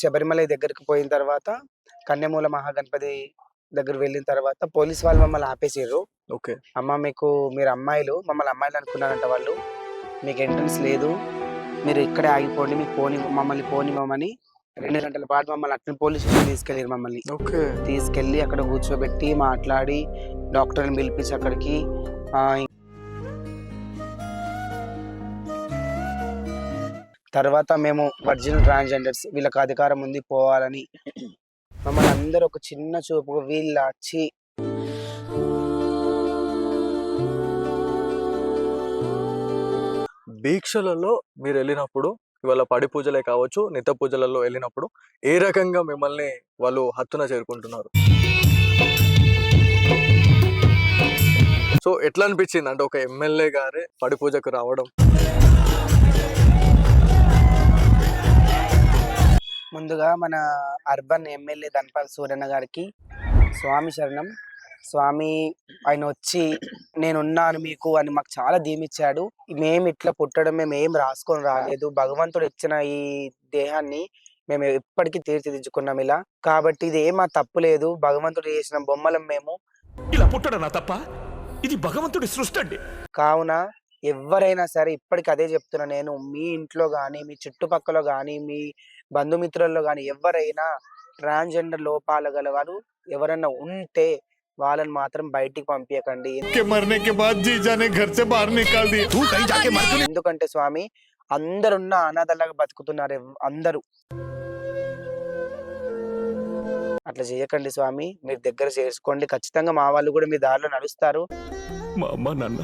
శబరిమల దగ్గరికి పోయిన తర్వాత కన్యమూల మహాగణపతి దగ్గర వెళ్ళిన తర్వాత పోలీస్ వాళ్ళు మమ్మల్ని ఆపేసిర్రు. ఓకే. అమ్మ మీరు అమ్మాయిలు మమ్మల్ని అమ్మాయిలు అనుకున్నారంట వాళ్ళు. మీకు ఎంట్రన్స్ లేదు. మీరు ఇక్కడే ఆగిపోండి. మీకు మమ్మల్ని పోనివ్వమని 2 గంటల పాటు మమ్మల్ని అట్నే పోలీస్ స్టేషన్ తీసుకెళ్ళిర్రు మమ్మల్ని. ఓకే. తీసుకెళ్ళి అక్కడ కూర్చోబెట్టి మాట్లాడి డాక్టర్‌ని పిలిపించి అక్కడికి తర్వాత మేము ఒరిజినల్ ట్రాన్స్‌జెండర్స్ వీళ్ళకి అధికారం ఉంది పోవాలని మమ్మల్ని అందరూ ఒక చిన్న చూపు వీళ్ళొచ్చి దీక్షలలో మీరెళ్ళినప్పుడు ఇవాళ పడి పూజలే కావచ్చు, నిత్య పూజలలో వెళ్ళినప్పుడు ఏ రకంగా మిమ్మల్ని వాళ్ళు హత్తున చేరుకుంటున్నారు? సో ఎట్లా అనిపించింది? అంటే ఒక ఎమ్మెల్యే గారే పడి పూజకు రావడం. ముందుగా మన అర్బన్ ఎమ్మెల్యే ధనపాల్ సూరన్న గారికి స్వామి శరణం. స్వామి ఆయన వచ్చి నేనున్నాను మీకు అని మాకు చాలా దీమిచ్చాడు. మేము ఇట్లా పుట్టడం మేము ఏం రాసుకొని రాలేదు. భగవంతుడు ఇచ్చిన ఈ దేహాన్ని మేము ఎప్పటికీ తీర్చిదిద్దుకున్నాం ఇలా. కాబట్టి ఇది ఏం మా తప్పు లేదు. భగవంతుడు చేసిన బొమ్మలం మేము. ఇలా పుట్టడం నా తప్ప? ఇది భగవంతుడి సృష్టి అండి. కావున ఎవరైనా సరే ఇప్పటికి అదే చెప్తున్నా నేను. మీ ఇంట్లో గాని, మీ చుట్టుపక్కల గాని, మీ బంధుమిత్రుల్లో గాని ఎవరైనా ట్రాన్స్‌జెండర్ లోపాలు గలవారు ఎవరైనా ఉంటే వాళ్ళని మాత్రం బయటికి పంపియకండి. ఎందుకంటే స్వామి అందరున్న అనాథలాగా బతుకుతున్నారు అందరూ. అట్లా చేయకండి స్వామి. మీరు దగ్గర చేసుకోండి. ఖచ్చితంగా మా వాళ్ళు కూడా మీ దారిలో నడుస్తారు. మా అమ్మ నాన్న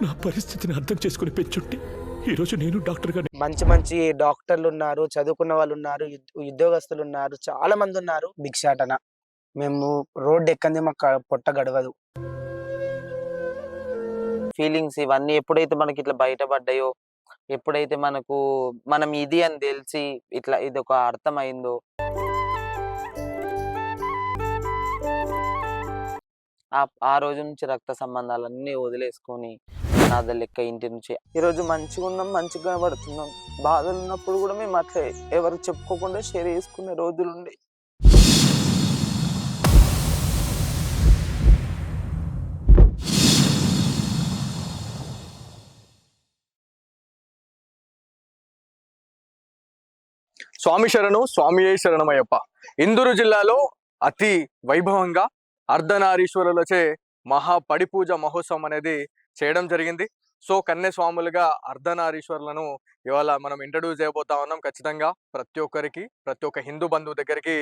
నా పరిస్థితిని అర్థం చేసుకుని పెంచుంటే ఈరోజు నేను డాక్టర్గా. మంచి మంచి డాక్టర్లు ఉన్నారు, చదువుకున్న వాళ్ళు ఉన్నారు, ఉద్యోగస్తులు ఉన్నారు, చాలా మంది ఉన్నారు. భిక్షాటన మేము రోడ్డు ఎక్కంది మాకు పొట్ట గడవదు. ఫీలింగ్స్ ఇవన్నీ ఎప్పుడైతే మనకి ఇట్లా బయటపడ్డాయో, ఎప్పుడైతే మనం ఇది అని తెలిసి ఇట్లా ఇది ఒక అర్థమైందో, ఆ రోజు నుంచి రక్త సంబంధాలన్నీ వదిలేసుకొని అనాథ లెక్క ఇంటి నుంచి ఈరోజు మంచిగా ఉన్నాం, మంచిగా పడుతున్నాం. బాధలు ఉన్నప్పుడు కూడా మేము అట్లే ఎవరు చెప్పుకోకుండా షేర్ చేసుకునే రోజులుండే. స్వామి శరణు, స్వామియే శరణమయ్యప్ప. ఇందూరు జిల్లాలో అతి వైభవంగా అర్ధనారీశ్వరులచే మహా పడి పూజ మహోత్సవం అనేది చేయడం జరిగింది. సో కన్యస్వాములుగా అర్ధనారీశ్వరులను ఇవాళ మనం ఇంట్రడ్యూస్ చేయబోతా ఉన్నాం. ఖచ్చితంగా ప్రతి ఒక్క హిందూ బంధువు దగ్గరికి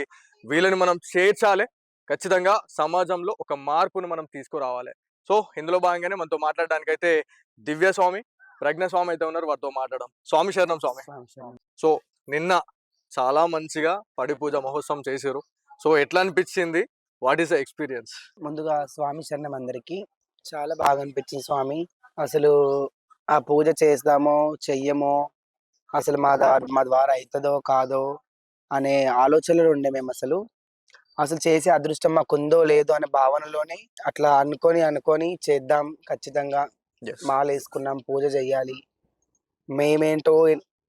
వీళ్ళని మనం చేర్చాలి. ఖచ్చితంగా సమాజంలో ఒక మార్పును మనం తీసుకురావాలి. సో ఇందులో భాగంగానే మనతో మాట్లాడడానికి అయితే దివ్యస్వామి, ప్రజ్ఞస్వామి అయితే ఉన్నారు. వారితో మాట్లాడడం. స్వామి శరణం స్వామి. సో నిన్న చాలా మంచిగా పడి పూజ మహోత్సవం చేశారు. సో ఎట్లా అనిపించింది? What is the experience? ముందుగా స్వామి శరణం అందరికి. చాలా బాగా అనిపించింది స్వామి. అసలు ఆ పూజ చేద్దామో చెయ్యమో, అసలు మా ద్వారా అవుతుందో కాదో అనే ఆలోచనలు ఉండే. మేము అసలు చేసే అదృష్టం మాకుందో లేదో అనే భావనలోనే అట్లా అనుకొని చేద్దాం, ఖచ్చితంగా మాల వేసుకున్నాం, పూజ చెయ్యాలి, మేమేంటో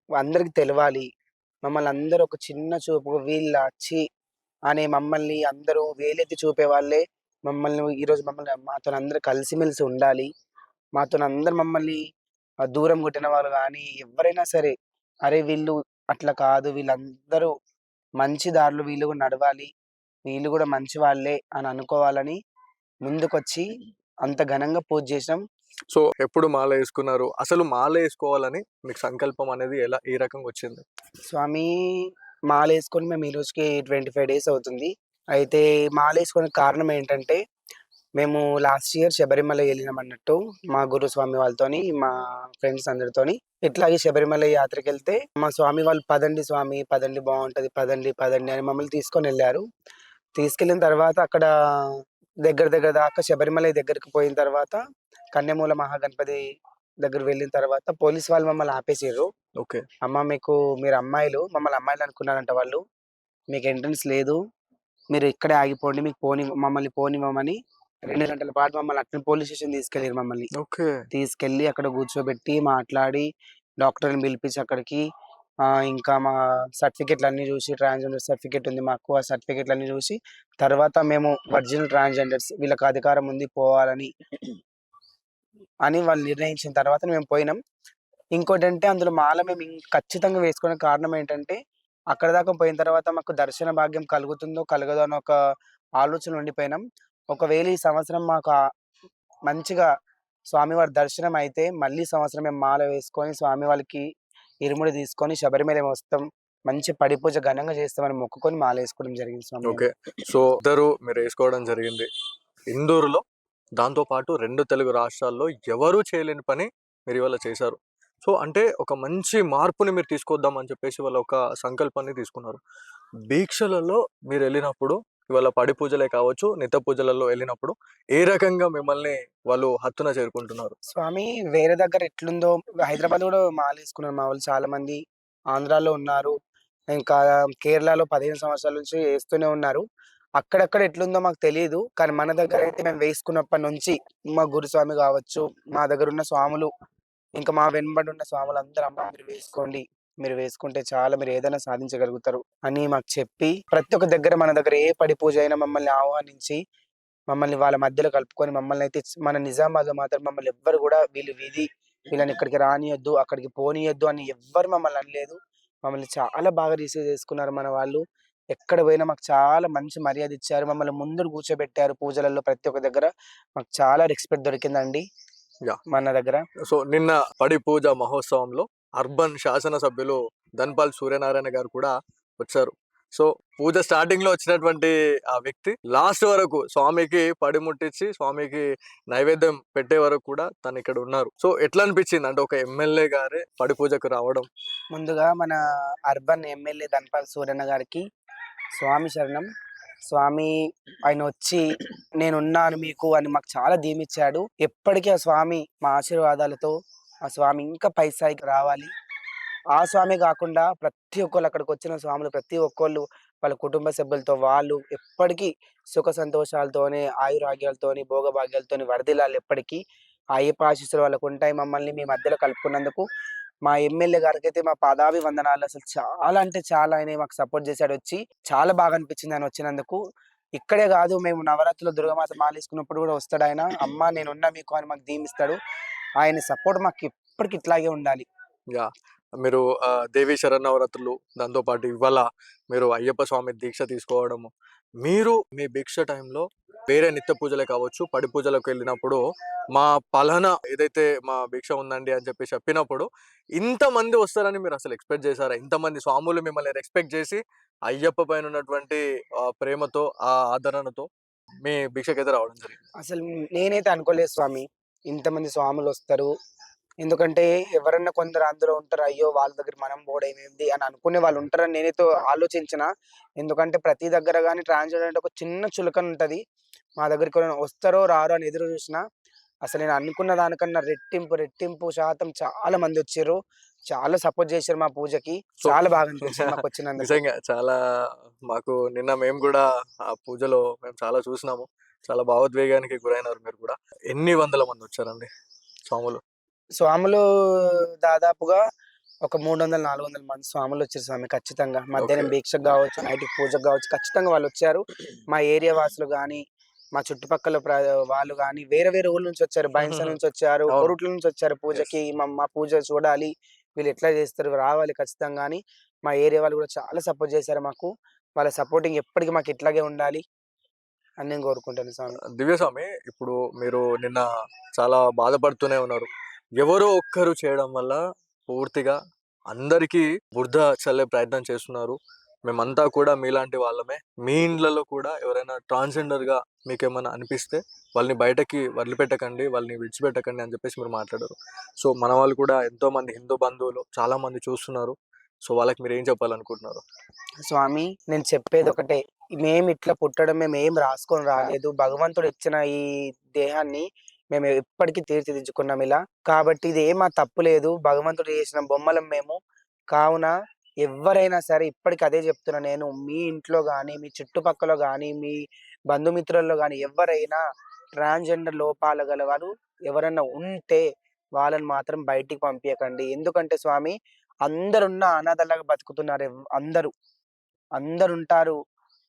అందరికి తెలవాలి, మమ్మల్ని అందరూ ఒక చిన్న చూపు వీళ్ళొచ్చి అనే మమ్మల్ని అందరూ వేలెత్తి చూపే వాళ్ళే మమ్మల్ని ఈరోజు మాతో అందరూ కలిసిమెలిసి ఉండాలి. మాతో అందరు మమ్మల్ని దూరం కొట్టిన వాళ్ళు కానీ ఎవరైనా సరే, అరే వీళ్ళు అట్లా కాదు, వీళ్ళందరూ మంచి దారిలో వీళ్ళు కూడా నడవాలి, వీళ్ళు కూడా మంచి వాళ్ళే అని అనుకోవాలని ముందుకొచ్చి అంత ఘనంగా పూజ చేసినాం. సో ఎప్పుడు మాల వేసుకున్నారు? అసలు మాల వేసుకోవాలని మీకు సంకల్పం అనేది ఏ రకంగా వచ్చింది? స్వామి మాల వేసుకొని మేము ఈ రోజుకి 25 డేస్ అవుతుంది. అయితే మాల వేసుకునే కారణం ఏంటంటే, మేము లాస్ట్ ఇయర్ శబరిమల వెళ్ళినాం అన్నట్టు మా గురు స్వామి వాళ్ళతోని, మా ఫ్రెండ్స్ అందరితోని. ఇట్లాగే శబరిమల యాత్రకి వెళ్తే మా స్వామి వాళ్ళు పదండి స్వామి, పదండి బాగుంటది, పదండి పదండి అని మమ్మల్ని తీసుకొని వెళ్ళారు. తీసుకెళ్ళిన తర్వాత అక్కడ దగ్గర దాకా శబరిమల దగ్గరికి పోయిన తర్వాత కన్యమూల మహాగణపతి దగ్గర వెళ్ళిన తర్వాత పోలీస్ వాళ్ళు మమ్మల్ని ఆపేసిర్రు. ఓకే. అమ్మ మీరు అమ్మాయిలు మమ్మల్ని అమ్మాయిలు అనుకున్నారంట వాళ్ళు. మీకు ఎంట్రన్స్ లేదు. మీరు ఇక్కడే ఆగిపోండి. మీకు మమ్మల్ని పోనివ్వమని 2 గంటల పాటు మమ్మల్ని అట్నే పోలీస్ స్టేషన్ తీసుకెళ్ళిర్రు మమ్మల్ని. ఓకే. తీసుకెళ్ళి అక్కడ కూర్చోబెట్టి మాట్లాడి డాక్టర్‌ని పిలిపించి అక్కడికి ఇంకా మా సర్టిఫికెట్లన్నీ చూసి ట్రాన్స్‌జెండర్ సర్టిఫికేట్ ఉంది మాకు. ఆ సర్టిఫికెట్లన్నీ చూసి తర్వాత మేము ఒరిజినల్ ట్రాన్స్‌జెండర్స్ వీళ్ళకి అధికారం ఉంది పోవాలని వాళ్ళు నిర్ణయించిన తర్వాత మేము పోయినాం. ఇంకోటంటే అందులో మాల మేము ఖచ్చితంగా వేసుకోవడానికి కారణం ఏంటంటే, అక్కడి దాకా పోయిన తర్వాత మాకు దర్శన భాగ్యం కలుగుతుందో, కలగదో అని ఒక ఆలోచనలో ఉండిపోయినాం. ఒకవేళ ఈ సంవత్సరం మాకు మంచిగా స్వామివారి దర్శనం అయితే, మళ్ళీ సంవత్సరం మేము మాల వేసుకొని స్వామి వారికి ఇరుముడి తీసుకొని శబరిమల వస్తాం. మంచి పడి పూజ ఘనంగా చేస్తామని మొక్కుకొని మాలేసుకోవడం జరిగింది స్వామి మేము. ఓకే. సో, ఇద్దరు మీరేసుకోవడం జరిగింది. ఇందూరులో దాంతో పాటు 2 తెలుగు రాష్ట్రాల్లో ఎవరు చేయలేని పని మీరివాళ చేశారు. సో, అంటే ఒక మంచి మార్పుని మీరు తీసుకొద్దాం అని చెప్పేసి వాళ్ళు ఒక సంకల్పాన్ని తీసుకున్నారు. దీక్షలలో మీరెళ్ళినప్పుడు ఇవాళ పడి పూజలే కావచ్చు, నిత్య పూజలలో వెళ్ళినప్పుడు ఏ రకంగా మిమ్మల్ని వాళ్ళు హత్తున చేరుకుంటున్నారు? స్వామి వేరే దగ్గర ఎట్లుందో హైదరాబాద్‌లో గూడా మాలేసుకున్నారు మా వాళ్ళు చాలా మంది. ఆంధ్రాలో ఉన్నారు. ఇంకా కేరళలో 15 సంవత్సరాల నుంచి ఏస్తూనే ఉన్నారు. అక్కడక్కడ ఎట్లుందో మాకు తెలీదు. కానీ మన దగ్గరైతే మేము వేసుకున్నప్పటి నుంచి మా గురుస్వామి గావచ్చు, మా దగ్గరున్న స్వాములు, ఇంకా మా వెంబడున్న స్వాములందరూ "అమ్మ మీరు వేసుకోండి. మీరు వేసుకుంటే చాలా మీరు ఏదైనా సాధించగలుగుతారు" అని మాకు చెప్పి, ప్రతి ఒక్క దగ్గర మన దగ్గర ఏ పడి పూజ అయినా మమ్మల్ని ఆహ్వానించి మమ్మల్ని వాళ్ళ మధ్యలో కలుపుకొని మమ్మల్నయితే మన నిజామాబాద్‌లో మాత్రం మమ్మల్ని ఎవ్వరు గూడా వీళ్ళని ఇక్కడికి రానీయొద్దు, అక్కడికి పోనీయొద్దు అని ఎవ్వరు మమ్మల్ని అనలేదు. మమ్మల్ని చాలా బాగా రిసీవ్ చేసుకున్నారు మన వాళ్ళు. ఎక్కడ పోయినా మాకు చాలా మంచి మర్యాద ఇచ్చారు. మమ్మల్ని ముందు కూర్చోబెట్టారు పూజలలో ప్రతి ఒక్క దగ్గర. మాకు చాలా రెస్పెక్ట్ దొరికిందండి యాహ్! మన దగ్గర. సో, నిన్న పడి పూజ మహోత్సవంలో అర్బన్ శాసనసభ్యులు ధన్‌పాల్ సూర్యనారాయణ గారు కూడా వచ్చారు. సో, పూజ స్టార్టింగ్‌లో వచ్చినటువంటి ఆ వ్యక్తి లాస్ట్ వరకు స్వామికి పడి ముట్టించి, స్వామికి నైవేద్యం పెట్టే వరకు కూడా తనిక్కడ ఉన్నారు. సో, ఎట్లా అనిపించింది? అంటే ఒక ఎమ్మెల్యే గారే పడి పూజకు రావడం. ముందుగా మన అర్బన్ ఎమ్మెల్యే ధన్‌పాల్ సూరన్న గారికి స్వామి శరణం. స్వామి ఆయనొచ్చి నేనున్నాను మీకు అని మాకు చాలా దీవిచ్చాడు. ఎప్పటికీ ఆ స్వామి మా ఆశీర్వాదాలతో ఆ స్వామి ఇంకా పై స్థాయికి రావాలి. ఆ స్వామే గాకుండా ప్రతి ఒక్కళ్ళు అక్కడికొచ్చిన స్వాములు ప్రతి ఒక్కళ్ళు వాళ్ళ కుటుంబ సభ్యులతో వాళ్ళు ఎప్పటికీ సుఖ సంతోషాలతోని, ఆయురారోగ్యాలతోని, భోగభాగ్యాలతోని వర్ధిల్లాలి ఎప్పటికి. ఆ అయ్యప్ప ఆశీస్సులు వాళ్ళకుంటాయి. మమ్మల్ని మీ మధ్యలో కలుపుకున్నందుకు మా ఎమ్మెల్యే గారికైతే మా పాదాభివందనాలు. అసలు చాలా అంటే చాలా ఆయన మాకు సపోర్ట్ చేసాడొచ్చి. చాలా బాగా అనిపించింది ఆయన వచ్చినందుకు. ఇక్కడే గాదు మేము నవరాత్రిలో దుర్గామాత మాలేసుకున్నప్పుడు గూడా వస్తాడాయన. "అమ్మ నేనున్నా మీకు" అని మాకు దీవిస్తాడు. ఆయన సపోర్ట్ మాకు ఎప్పటికి ఇట్లాగే ఉండాలి. యాహ్! మీరు దేవి శరన్నవరాత్రులు, దాంతో పాటు ఇవాళ మీరు అయ్యప్ప స్వామి దీక్ష తీసుకోవడము. మీరు మీ భిక్ష టైంలో వేరే నిత్య పూజలే కావచ్చు, పడి పూజలకెళ్ళినప్పుడు మా పలానా ఏదైతే మా భిక్ష ఉందండి అని చెప్పినప్పుడు ఇంతమంది వస్తారని మీరు అసలు ఎక్స్‌పెక్ట్ చేసారా? ఇంతమంది స్వాములు మిమ్మల్ని రెస్పెక్ట్ చేసి అయ్యప్ప పైన ఉన్నటువంటి ప్రేమతో, ఆ ఆదరణతో మీ భిక్షకైతే రావడం జరిగింది. అసలు నేనైతే అనుకోలేదు స్వామి. ఇంతమంది స్వాములొస్తారు. ఎందుకంటే ఎవరన్నా కొందరు అందులో ఉంటారు. అయ్యో! వాళ్ళ దగ్గర మనం పోవడం ఏంది అని అనుకునే వాళ్ళు ఉంటారని నేనైతే ఆలోచించిన. ఎందుకంటే ప్రతి దగ్గర గాని ట్రాన్స్‌జెండర్ అంటే ఒక చిన్న చులకన ఉంటది. మా దగ్గరికి ఎవరైనా వస్తారో రారో అని ఎదురు చూసినా, అసలు నేను అనుకున్న దానికన్నా రెట్టింపు శాతం చాలా మందొచ్చిర్రు. చాలా సపోర్ట్ చేశారు మా పూజకి. సో చాలా బాగా అనిపించింది మాకొచ్చినందుకు. నిజంగా చాలా మాకు నిన్న మేము గూడా ఆ పూజలో మేము చాలా చూసినాము. చాలా భావోద్వేగానికి గురైనారు మీరు కూడా. ఎన్ని వందల మందొచ్చారండి స్వాములు? స్వాములు దాదాపుగా ఒక 300, 400 మంది స్వాములొచ్చారు స్వామి ఖచ్చితంగా. మధ్యాహ్నం ఓకే. భిక్షకు గావచ్చు, నైట్‌కి పూజకు గావచ్చు ఖచ్చితంగా వాళ్ళొచ్చారు. మా ఏరియా వాసులు గాని, మా చుట్టుపక్కల వాళ్ళు గాని వేరే వేరే ఊర్ల నుంచొచ్చారు. బైంస నుంచొచ్చారు, అవును. కొరుట్ల నుంచొచ్చారు యెస్. పూజకి. మా పూజ చూడాలి, వీళ్ళెట్లా జేస్తారు రావాలి ఖచ్చితంగా అని. మా ఏరియా వాళ్ళు గూడా చాలా సపోర్ట్ జేశారు మాకు. వాళ్ళ సపోర్టింగ్ ఎప్పటికి మాకు ఇట్లాగే ఉండాలి అని నేను కోరుకుంటాను స్వామి. దివ్యస్వామి, ఇప్పుడు మీరు నిన్న చాలా బాధపడుతూనే ఉన్నారు. ఎవరో ఒక్కరు చేయడం వల్ల పూర్తిగా అందరికీ బురద చల్లే ప్రయత్నం చేస్తున్నారు. మేమంతా కూడా మీలాంటి వాళ్ళమే. మీ ఇండ్లలో కూడా ఎవరైనా ట్రాన్స్‌జెండర్‌గా మీకేమన్నా అనిపిస్తే వాళ్ళని బయటకి వదిలిపెట్టకండి, వాళ్ళని విడిచిపెట్టకండి అని చెప్పేసి మీరు మాట్లాడారు. సో, మన వాళ్ళు కూడా ఎంతోమంది హిందూ బంధువులు చాలామంది చూస్తున్నారు. సో, వాళ్ళకి మీరేం చెప్పాలనుకుంటున్నారు? స్వామి నేను చెప్పేదొకటే. మేమిట్లా పుట్టడం మేమేం రాసుకొని రాలేదు. భగవంతుడు ఇచ్చిన ఈ దేహాన్ని మేము ఎప్పటికి తీర్చిదిద్దుకున్నాం ఇలా. కాబట్టి ఇదేం మా తప్పు లేదు. భగవంతుడు చేసిన బొమ్మలం మేము. కావున ఎవ్వరైనా సరే ఇప్పటికి అదే చెప్తున్నా నేను. మీ ఇంట్లో గాని, మీ చుట్టుపక్కల గాని, మీ బంధుమిత్రుల్లో గాని ఎవ్వరైనా ట్రాన్స్‌జెండర్ లోపాలు గలవారు ఎవరన్నా ఉంటే వాళ్ళని మాత్రం బయటికి పంపియకండి. ఎందుకంటే స్వామి అందరున్న అనాథలాగా బతుకుతున్నారు. అందరూ. అందరుంటారు.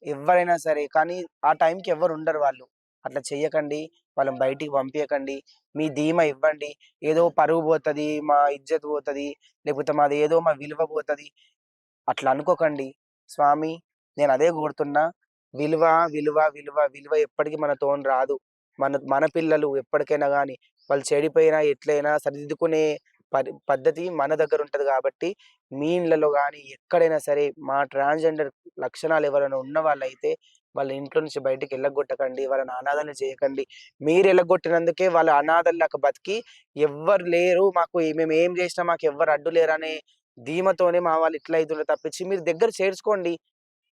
ఎవ్వరైనా సరే. కానీ ఆ టైంకి ఎవ్వరు ఉండరు వాళ్ళు. అట్లా చెయ్యకండి. వాళ్ళని బయటికి పంపియకండి. మీ ధీమా ఇవ్వండి. ఏదో పరువు పోతది, మా ఇజ్జత్ పోతది, లేకపోతే మాదేదో మా విలువ పోతది. అట్లా అనుకోకండి. స్వామి నేనదే కోరుతున్నా. విలువ, విలువ, విలువ, విలువ ఎప్పటికి మనతోని రాదు. మన మన పిల్లలు ఎప్పటికైనా గాని వాళ్ళు చెడిపోయినా ఎట్లైనా సరిదిద్దుకునే పద్ధతి మన దగ్గరుంటది గాబట్టి, మీ ఇళ్ళలో గాని ఎక్కడైనా సరే మా ట్రాన్స్‌జెండర్ లక్షణాలు ఎవరైనా ఉన్నవాళ్ళైతే వాళ్ళ ఇంట్లో నుంచి బయటికి ఎల్లగొట్టకండి. వాళ్ళని అనాథల్ని చేయకండి. మీరు ఎల్లగొట్టినందుకే వాళ్ళు అనాథల్లాగా బతికి ఎవ్వరు లేరు. మేమేం జేసినా మాకెవ్వరు అడ్డు లేరనే ధీమాతోనే మా వాళ్ళు ఇట్లా అయితుర్రు తప్పించి మీరు దగ్గర చేర్చుకోండి.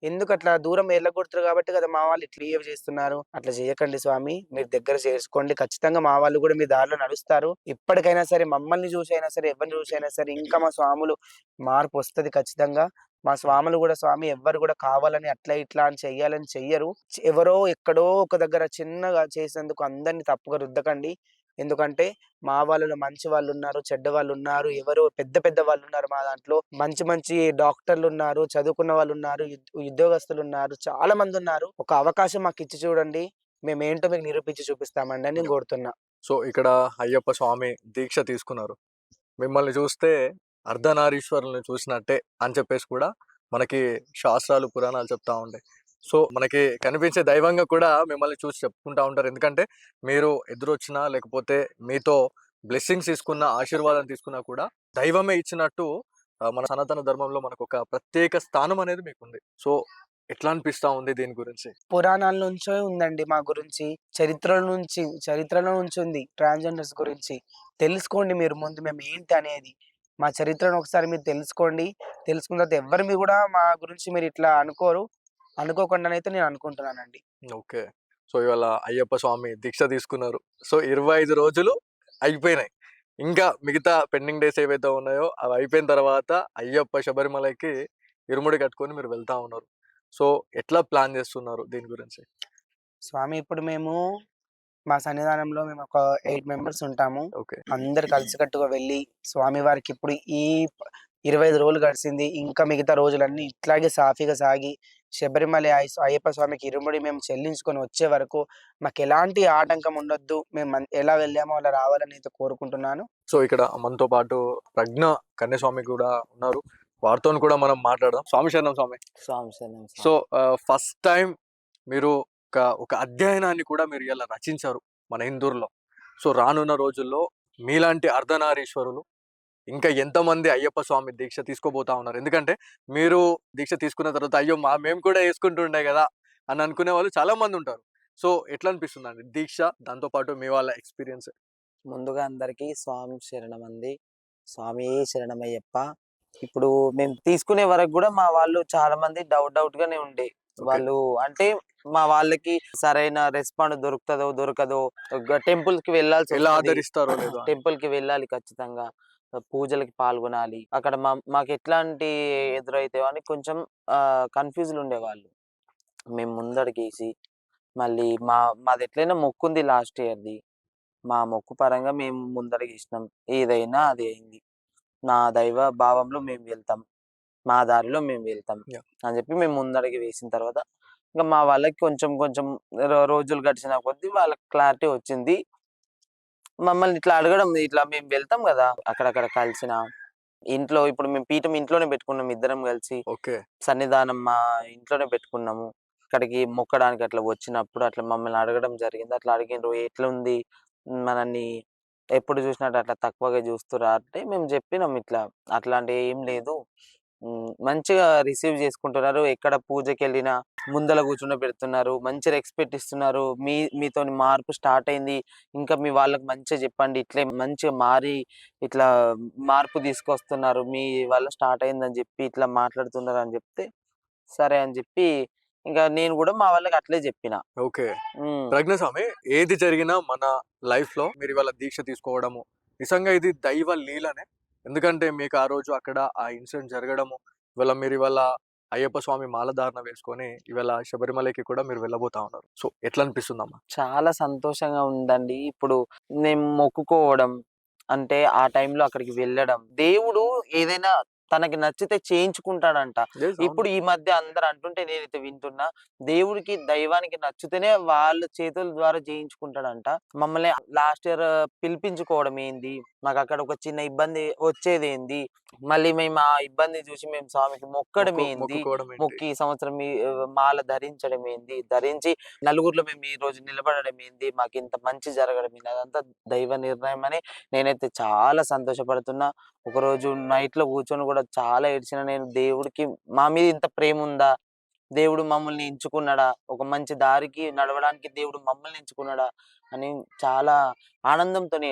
ఎందుకట్లా దూరం ఎల్లగొడుతుర్రు గాబట్టి కదా మా వాళ్ళు ఇట్లా బిహేవ్ చేస్తున్నారు. అట్లా చేయకండి స్వామి. మీరు దగ్గర చేర్చుకోండి. ఖచ్చితంగా మా వాళ్ళు గూడా మీ దారిలో నడుస్తారు. ఇప్పటికైనా సరే మమ్మల్ని చూసి అయినా సరే, ఎవరిని చూసి అయినా సరే ఇంకా మా స్వాములు మార్పొస్తది ఖచ్చితంగా. మా స్వాములు గూడా స్వామి ఎవ్వరు గూడా కావాలని అట్లా ఇట్లా అని చెయ్యాలని చెయ్యరు. ఎవరో ఎక్కడో ఒక దగ్గర చిన్నగా చేసినందుకు అందరిని తప్పుగా రుద్దకండి. ఎందుకంటే మా వాళ్ళలో మంచి వాళ్ళున్నారు, చెడ్డ వాళ్ళున్నారు. ఎవరో పెద్ద పెద్ద వాళ్ళున్నారు మా దాంట్లో. మంచి మంచి డాక్టర్లున్నారు, చదువుకున్న వాళ్ళున్నారు, ఉద్యోగస్తులున్నారు. చాలా మందున్నారు. ఒక అవకాశం మాకిచ్చి చూడండి. మేమేంటో మీకు నిరూపించి చూపిస్తామండి అని నేను కోరుతున్నా. సో ఇక్కడ అయ్యప్ప స్వామి దీక్ష తీసుకున్నారు. మిమ్మల్ని చూస్తే అర్ధనారీశ్వరుల్ని చూసినట్టే అని చెప్పేసి కూడా మనకి శాస్త్రాలు, పురాణాలు చెప్తా ఉంటాయి. సో మనకి కనిపించే దైవంగా కూడా మిమ్మల్ని చూసి చెప్పుకుంటా ఉంటారు. ఎందుకంటే మీరు ఎదురొచ్చినా లేకపోతే మీతో బ్లెస్సింగ్స్ తీసుకున్న, ఆశీర్వాదం తీసుకున్నా కూడా దైవమే ఇచ్చినట్టు మన సనాతన ధర్మంలో మనకొక ప్రత్యేక స్థానం అనేది మీకుంది. సో ఎట్లా అనిపిస్తా ఉంది దీని గురించి? పురాణాల నుంచే ఉందండి మా గురించి. చరిత్రలో నుంచి ఉంది ట్రాన్స్‌జెండర్స్ గురించి. తెలుసుకోండి మీరు ముందు మేమేంటి అనేది. మా చరిత్రను ఒకసారి మీరు తెలుసుకోండి. తెలుసుకున్న తర్వాత ఎవ్వరు మీరు గూడా మా గురించి మీరిట్లా అనుకోరు. అనుకోకుండానైతే నేను అనుకుంటున్నానండి. ఓకే. సో ఇవాళ అయ్యప్ప స్వామి దీక్ష తీసుకున్నారు. సో 25 రోజులు అయిపోయినాయి. ఇంకా మిగతా పెండింగ్ డేస్ ఏవైతే ఉన్నాయో అవి అయిపోయిన తర్వాత అయ్యప్ప శబరిమలకి ఇరుముడి కట్టుకొని మీరు వెళ్తా ఉన్నారు. సో ఎట్లా ప్లాన్ చేస్తున్నారు దీని గురించి? స్వామి ఇప్పుడు మా సన్నిధానంలో మేమొక 8 మెంబర్స్ ఉంటాము. ఓకే. అందరూ కలిసికట్టుగా వెళ్ళి స్వామివారికి ఇప్పుడు ఈ 25 రోజులు గడిసింది. ఇంకా మిగతా రోజులన్నీ ఇట్లాగే సాఫీగా సాగి శబరిమల అయ్యప్ప స్వామికి ఇరుముడి మేము చెల్లించుకొని వచ్చే వరకు మాకెలాంటి ఆటంకం ఉండొద్దు. ఎలా వెళ్ళామో అలా రావాలని అయితే కోరుకుంటున్నాను. సో ఇక్కడ మనతో పాటు ప్రజ్ఞ కన్యస్వామి కూడా ఉన్నారు. వారితోని కూడా మనం మాట్లాడదాం. స్వామి శరణం స్వామి. స్వామి శరణం స్వామి. సో ఫస్ట్ టైం మీరు ఒక అధ్యయనాన్ని కూడా మీరు ఇలా రచించారు మన హిందూరులో. సో రానున్న రోజుల్లో మీలాంటి అర్ధనారీశ్వరులు ఇంకా ఎంతమంది అయ్యప్ప స్వామి దీక్ష తీసుకోబోతా ఉన్నారు? ఎందుకంటే మీరు దీక్ష తీసుకున్న తర్వాత అయ్యో మేము కూడా వేసుకుంటుండే కదా అని అనుకునే వాళ్ళు చాలా మంది ఉంటారు. సో ఎట్లా అనిపిస్తుందండి దీక్ష, దాంతో పాటు మీ వాళ్ళ ఎక్స్పీరియన్స్? ముందుగా అందరికీ స్వామి శరణం అండి. స్వామియే శరణమయ్యప్ప. ఇప్పుడు మేము తీసుకునే వరకు కూడా మా వాళ్ళు చాలా మంది డౌట్ గానే ఉండే. వాళ్ళు అంటే మా వాళ్ళకి సరైన రెస్పాండ్ దొరకదో టెంపుల్ కి వెళ్ళాల్సి ఎలా వస్తది. ఆదరిస్తారో లేదో అని. టెంపుల్ కి వెళ్ళాలి ఖచ్చితంగా. పూజలకి పాల్గొనాలి. అక్కడ మాకు ఎట్లాంటి ఎదురైతాయో అని కొంచెం కన్‌ఫ్యూజ్‌లో ఉండేవాళ్ళు. మేము ముందడుగేసి మళ్ళీ మాది ఎట్లైనా మొక్కుంది లాస్ట్ ఇయర్‌ది. మా మొక్కు పరంగా మేము ముందడుగేసినాం. ఏదైనా అది అయింది. నా దైవ భావంలో మేము వెళ్తాం. మా దారిలో మేము వెళ్తాం యాహ్! అని చెప్పి మేము ముందడుగు వేసిన తర్వాత ఇంక మా వాళ్ళకి కొంచెం కొంచెం రోజులు గడిచిన కొద్దీ వాళ్ళకి క్లారిటీ వచ్చింది. మమ్మల్ని ఇట్లా అడగడం ఇట్లా మేము వెళ్తాం గదా! అక్కడక్కడ కలిసిన ఇంట్లో ఇప్పుడు మేము పీఠం ఇంట్లోనే పెట్టుకున్నాం ఇద్దరం కలిసి. ఓకే. సన్నిధానం మా ఇంట్లోనే పెట్టుకున్నాము. అక్కడికి మొక్కడానికి అట్లా వచ్చినప్పుడు అట్లా మమ్మల్ని అడగడం జరిగింది. అట్లా అడిగిండ్రు ఎట్లుంది? మనల్ని ఎప్పుడు చూసినట్టు అట్లా తక్కువగా చూస్తుర్రా అంటే మేము చెప్పినాం ఇట్లా అట్లాంటివి ఏం లేదు. మంచిగా రిసీవ్ చేసుకుంటున్నారు. ఎక్కడ పూజకెళ్ళినా ముందల కూర్చుండబెడుతున్నారు. మంచి రెస్పెక్ట్ ఇస్తున్నారు. మీతోని మార్పు స్టార్ట్ అయింది. ఇంకా మీ వాళ్ళకి మంచిగా చెప్పండి. ఇట్లే మంచిగా మారి ఇట్లా మార్పు తీసుకొస్తున్నారు. మీ వల్ల స్టార్ట్ అయిందని చెప్పి ఇట్లా మాట్లాడుతున్నారు అని చెప్తే, సరే అని చెప్పి ఇంకా నేను కూడా మా వాళ్ళకి అట్లే చెప్పిన. ఓకే. హ్మ్. ప్రజ్ఞ స్వామి, ఏది జరిగినా మన లైఫ్‌లో మీరు ఇవాళ దీక్ష తీసుకోవడము నిజంగా ఇది దైవ లీలనే. ఎందుకంటే మీకు ఆ రోజు అక్కడ ఆ ఇన్సిడెంట్ జరగడము, మీరు ఇవాళ అయ్యప్ప స్వామి మాలధారణ వేసుకొని ఇవాళ శబరిమలకి కూడా మీరు వెళ్ళబోతా ఉన్నారు. సో ఎట్లా అనిపిస్తుందమ్మా? చాలా సంతోషంగా ఉందండి. ఇప్పుడు నేను మొక్కుకోవడం అంటే ఆ టైంలో అక్కడికి వెళ్ళడం. దేవుడు ఏదైనా తనకి నచ్చితే చేయించుకుంటాడంట. Yes, అవును. ఇప్పుడు ఈ మధ్య అందరూ అంటుంటే నేనైతే వింటున్నా. దేవుడికి, దైవానికి నచ్చితేనే వాళ్ళ చేతుల ద్వారా చేయించుకుంటాడంట. మమ్మల్ని లాస్ట్ ఇయర్ పిలిపించుకోవడం ఏంది? మాకక్కడ ఒక చిన్న ఇబ్బంది వచ్చేదేంది? మళ్ళీ మేము ఆ ఇబ్బంది చూసి మేము స్వామికి మొక్కడం ఏంది? మొక్కుకోవడం ఏంటి? మొక్కి ఈ సంవత్సరం మాల ధరించడం ఏంది? ధరించి నలుగురిలో మేము ఈ రోజు నిలబడడం ఏంది? మాకింత మంచి జరగడం ఏంది? అదంతా దైవ నిర్ణయం అని నేనైతే చాలా సంతోషపడుతున్నా. ఒకరోజు నైట్‌లో కూర్చొని కూడా చాలా ఏడ్చిన నేను. దేవుడికి మా మీద ఇంత ప్రేముందా? దేవుడు మమ్మల్ని ఎంచుకున్నాడా? ఒక మంచి దారికి నడవడానికి దేవుడు మమ్మల్ని ఎంచుకున్నాడా? అని చాలా ఆనందంతోని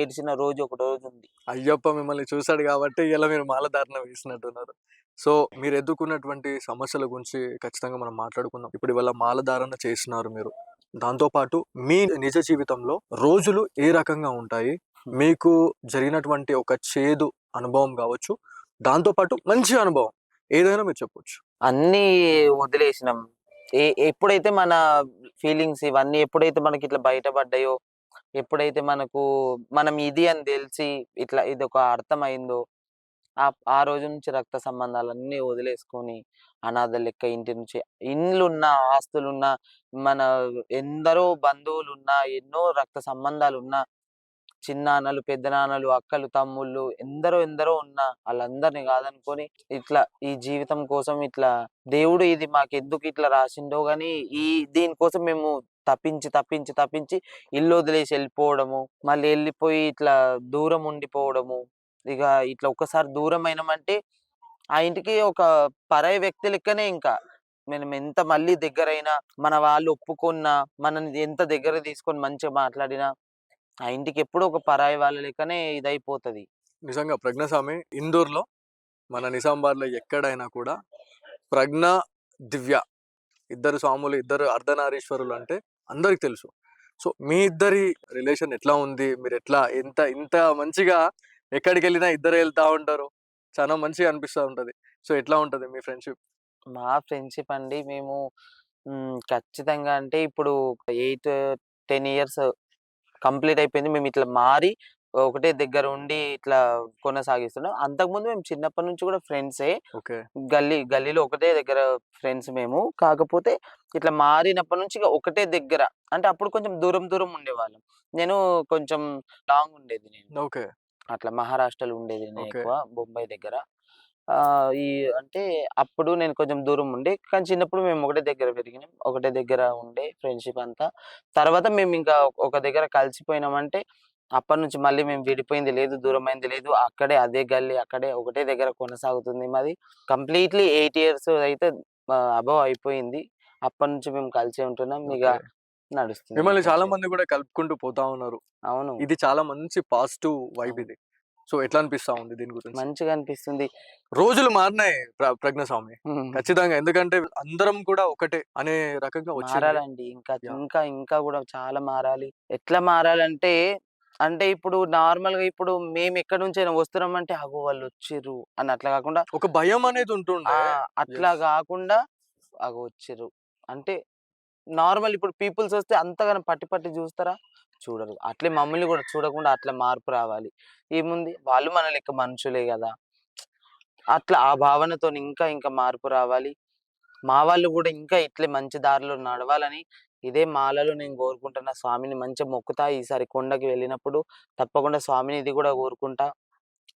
ఏడ్చిన రోజు ఒక రోజుంది. అయ్యప్ప మిమ్మల్ని చూసాడు కాబట్టి ఇలా మీరు మాలధారణ వేసినట్టున్నారు. సో మీరు ఎదుర్కొన్నటువంటి సమస్యల గురించి ఖచ్చితంగా మనం మాట్లాడుకుందాం. ఇప్పుడు ఇవాళ మాలధారణ చేస్తున్నారు మీరు. దాంతో పాటు మీ నిజ జీవితంలో రోజులు ఏ రకంగా ఉంటాయి? మీకు జరిగినటువంటి ఒక చేదు అనుభవం కావచ్చు, దాంతో పాటు మంచి అనుభవం ఏదైనా మీరు చెప్పొచ్చు. అన్నీ వదిలేసినాం. ఎప్పుడైతే మన ఫీలింగ్స్ ఇవన్నీ ఎప్పుడైతే మనకిట్లా బయటపడ్డాయో, ఎప్పుడైతే మనం ఇది అని తెలిసి ఇట్లా ఇదొక అర్థమైందో, ఆ రోజు నుంచి రక్త సంబంధాలన్నీ వదిలేసుకొని అనాథ లెక్క ఇంటి నుంచి ఇండ్లున్నా, ఆస్తులున్నా, మన ఎందరో బంధువులున్నా, ఎన్నో రక్త సంబంధాలున్నా, చిన్నాన్నలు, పెద్దనాన్నలు, అక్కలు, తమ్ముళ్ళు ఎందరో ఉన్నా ఆళ్ళందరిని కాదనుకొని ఇట్లా ఈ జీవితం కోసం ఇట్లా దేవుడు ఇది మాకెందుకు ఇట్లా రాసిండో గాని దీనికోసం మేము తప్పించి ఇల్లు వదిలేసి వెళ్ళిపోవడము, మళ్ళీ వెళ్ళిపోయి ఇట్లా దూరం ఉండిపోవడము. ఇక ఇట్లా ఒక్కసారి దూరం అయినామంటే ఆ ఇంటికి ఒక పరాయి వ్యక్తి లెక్కనే ఇంకా. మనం ఎంత మళ్ళీ దగ్గరైనా, మన వాళ్ళు ఒప్పుకున్నా, మనల్ని ఎంత దగ్గర తీసుకొని మంచిగా మాట్లాడినా ఆ ఇంటికి ఎప్పుడూ ఒక పరాయి వాళ్ళ లెక్కనే ఇదైపోతది. నిజంగా ప్రజ్ఞస్వామి ఇందూర్‌లో, మన నిజామాబాద్‌లో ఎక్కడైనా కూడా ప్రజ్ఞ, దివ్య ఇద్దరు స్వాములు, ఇద్దరు అర్ధనారీశ్వరులు అంటే అందరికి తెలుసు. సో మీ ఇద్దరి రిలేషన్ ఎట్లా ఉంది? మీరు ఎట్లా ఇంత మంచిగా ఎక్కడికెళ్ళినా ఇద్దరే వెళ్తా ఉంటారు. చాలా మంచిగా అనిపిస్తా ఉంటది. సో ఎట్లా ఉంటది మీ ఫ్రెండ్‌షిప్? మా ఫ్రెండ్‌షిప్ అండి మేము ఖచ్చితంగా అంటే ఇప్పుడు 8, 10 ఇయర్స్ కంప్లీట్ అయిపోయింది. మేము ఇట్లా మారి ఒకటే దగ్గర ఉండి ఇట్లా కొనసాగిస్తున్నాం. అంతకుముందు మేము చిన్నప్పటి నుంచి కూడా ఫ్రెండ్సే. ఓకే. గల్లీలో ఒకటే దగ్గర ఫ్రెండ్స్ మేము. కాకపోతే ఇట్లా మారినప్పటి నుంచి ఇగ ఒకటే దగ్గర. అంటే అప్పుడు కొంచెం దూరం ఉండేవాళ్ళం. నేను కొంచెం లాంగ్ ఉండేది నేను. ఓకే. అట్లా మహారాష్ట్రలో ఉండేది నేను ఓకే. ఎక్కువ బొంబాయి దగ్గర. అంటే అప్పుడు నేను కొంచెం దూరం ఉండే. కానీ చిన్నప్పుడు మేము ఒకటే దగ్గర పెరిగినాం. ఒకటే దగ్గర ఉండే ఫ్రెండ్‌షిప్ అంతా. తర్వాత మేమింకా ఒక దగ్గర కలిసిపోయినామంటే అప్పటినుంచి మళ్ళీ మేము విడిపోయింది లేదు, దూరమైంది లేదు. అక్కడే అదే గల్లీ, అక్కడే ఒకటే దగ్గర కొనసాగుతుంది మాది. కంప్లీట్‌లీ 8 ఇయర్స్ అయితే అబోవ్ అయిపోయింది. అప్పటినుంచి మేము కలిసే ఉంటున్నాం. ఇగ ఓకే. నడుస్తుంది మా మిమ్మల్ని చాలా ఫ్రెండ్‌షిప్. మంది కూడా కలుపుకుంటూ పోతా ఉన్నారు. అవును. ఇది చాలా మంచి పాజిటివ్ వైబ్ అవును. ఇది. సో ఎట్లా అనిపిస్తా ఉంది దీని గురించి? మంచిగా అనిపిస్తుంది. రోజులు మారినాయి ప్రజ్ఞస్వామి. హ్మ్. ఖచ్చితంగా. ఎందుకంటే అందరం కూడా ఒకటే అనే రకంగా వచ్చింది. మారాలండి. యాహ్! ఇంకా గూడా చాలా మారాలి. ఎట్లా మారాలంటే, అంటే ఇప్పుడు నార్మల్‌గా ఇప్పుడు మేమెక్కడి నుంచైనా వస్తున్నామంటే, అగో వాళ్ళొచ్చిర్రు అని అట్లా గాకుండా ఒక భయం అనేది ఉంటుండే. అట్లా యెస్. గాకుండా అగో వచ్చిర్రు. అంటే నార్మల్ ఇప్పుడు పీపుల్స్ వస్తే అంతగానం పట్టి జూస్తారా? చూడరు. అట్లే మమ్మల్ని గూడా చూడకుండా అట్లా మార్పు రావాలి. ఏముంది వాళ్ళు మన లెక్క మనుషులే గదా! అట్లా ఆ భావనతోని ఇంకా మార్పు రావాలి. మా వాళ్ళు గూడా ఇంకా ఇట్లే మంచి దారిలో నడవాలని ఇదే మాలలో నేను కోరుకుంటున్నా. స్వామిని మంచిగా మొక్కుతా. ఈసారి కొండకి వెళ్ళినప్పుడు తప్పకుండా స్వామిని ఇది గూడా కోరుకుంటా.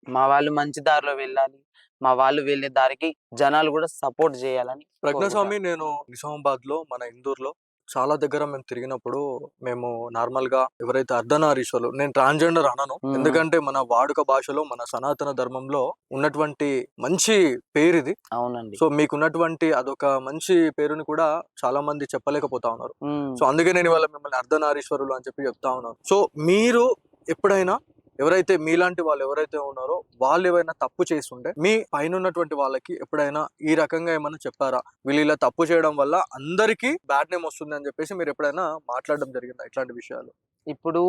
మా వాళ్ళు మంచి దారిలో వెళ్ళాలి. మా వాళ్ళు వెళ్ళే దారికి జనాలు గూడా సపోర్ట్ జేయాలని కోరుకుంటా. ప్రజ్ఞస్వామి నేను నిజామాబాద్‌లో, మన ఇందూర్‌లో చాలా దగ్గర మేము తిరిగినప్పుడు మేము నార్మల్‌గా ఎవరైతే అర్ధనారీశ్వరులు, నేను ట్రాన్స్‌జెండర్ అనను. హ్మ్. ఎందుకంటే మన వాడుక భాషలో, మన సనాతన ధర్మంలో ఉన్నటువంటి మంచి పేరిది. అవునండి. సో మీకున్నటువంటి అదొక మంచి పేరుని కూడా చాలా మంది చెప్పలేకపోతా ఉన్నారు. హ్మ్. సో అందుకే నేను ఇవాళ మిమ్మల్ని అర్ధనారీశ్వరులు అని చెప్పి చెప్తా ఉన్నాను. సో మీరు ఎప్పుడైనా ఎవరైతే మీలాంటి వాళ్ళు ఎవరైతే ఉన్నారో వాళ్ళు ఏమైనా తప్పు చేస్తుంటే మీ పైన ఉన్నటువంటి వాళ్ళకి ఎప్పుడైనా ఈ రకంగా ఏమైనా చెప్పారా? వీళ్ళు ఇలా తప్పు చేయడం వల్ల అందరికీ బ్యాడ్ నేమ్ వస్తుంది అని చెప్పేసి మీరు ఎప్పుడైనా మాట్లాడడం జరిగిందా ఇట్లాంటి విషయాలు? ఇప్పుడు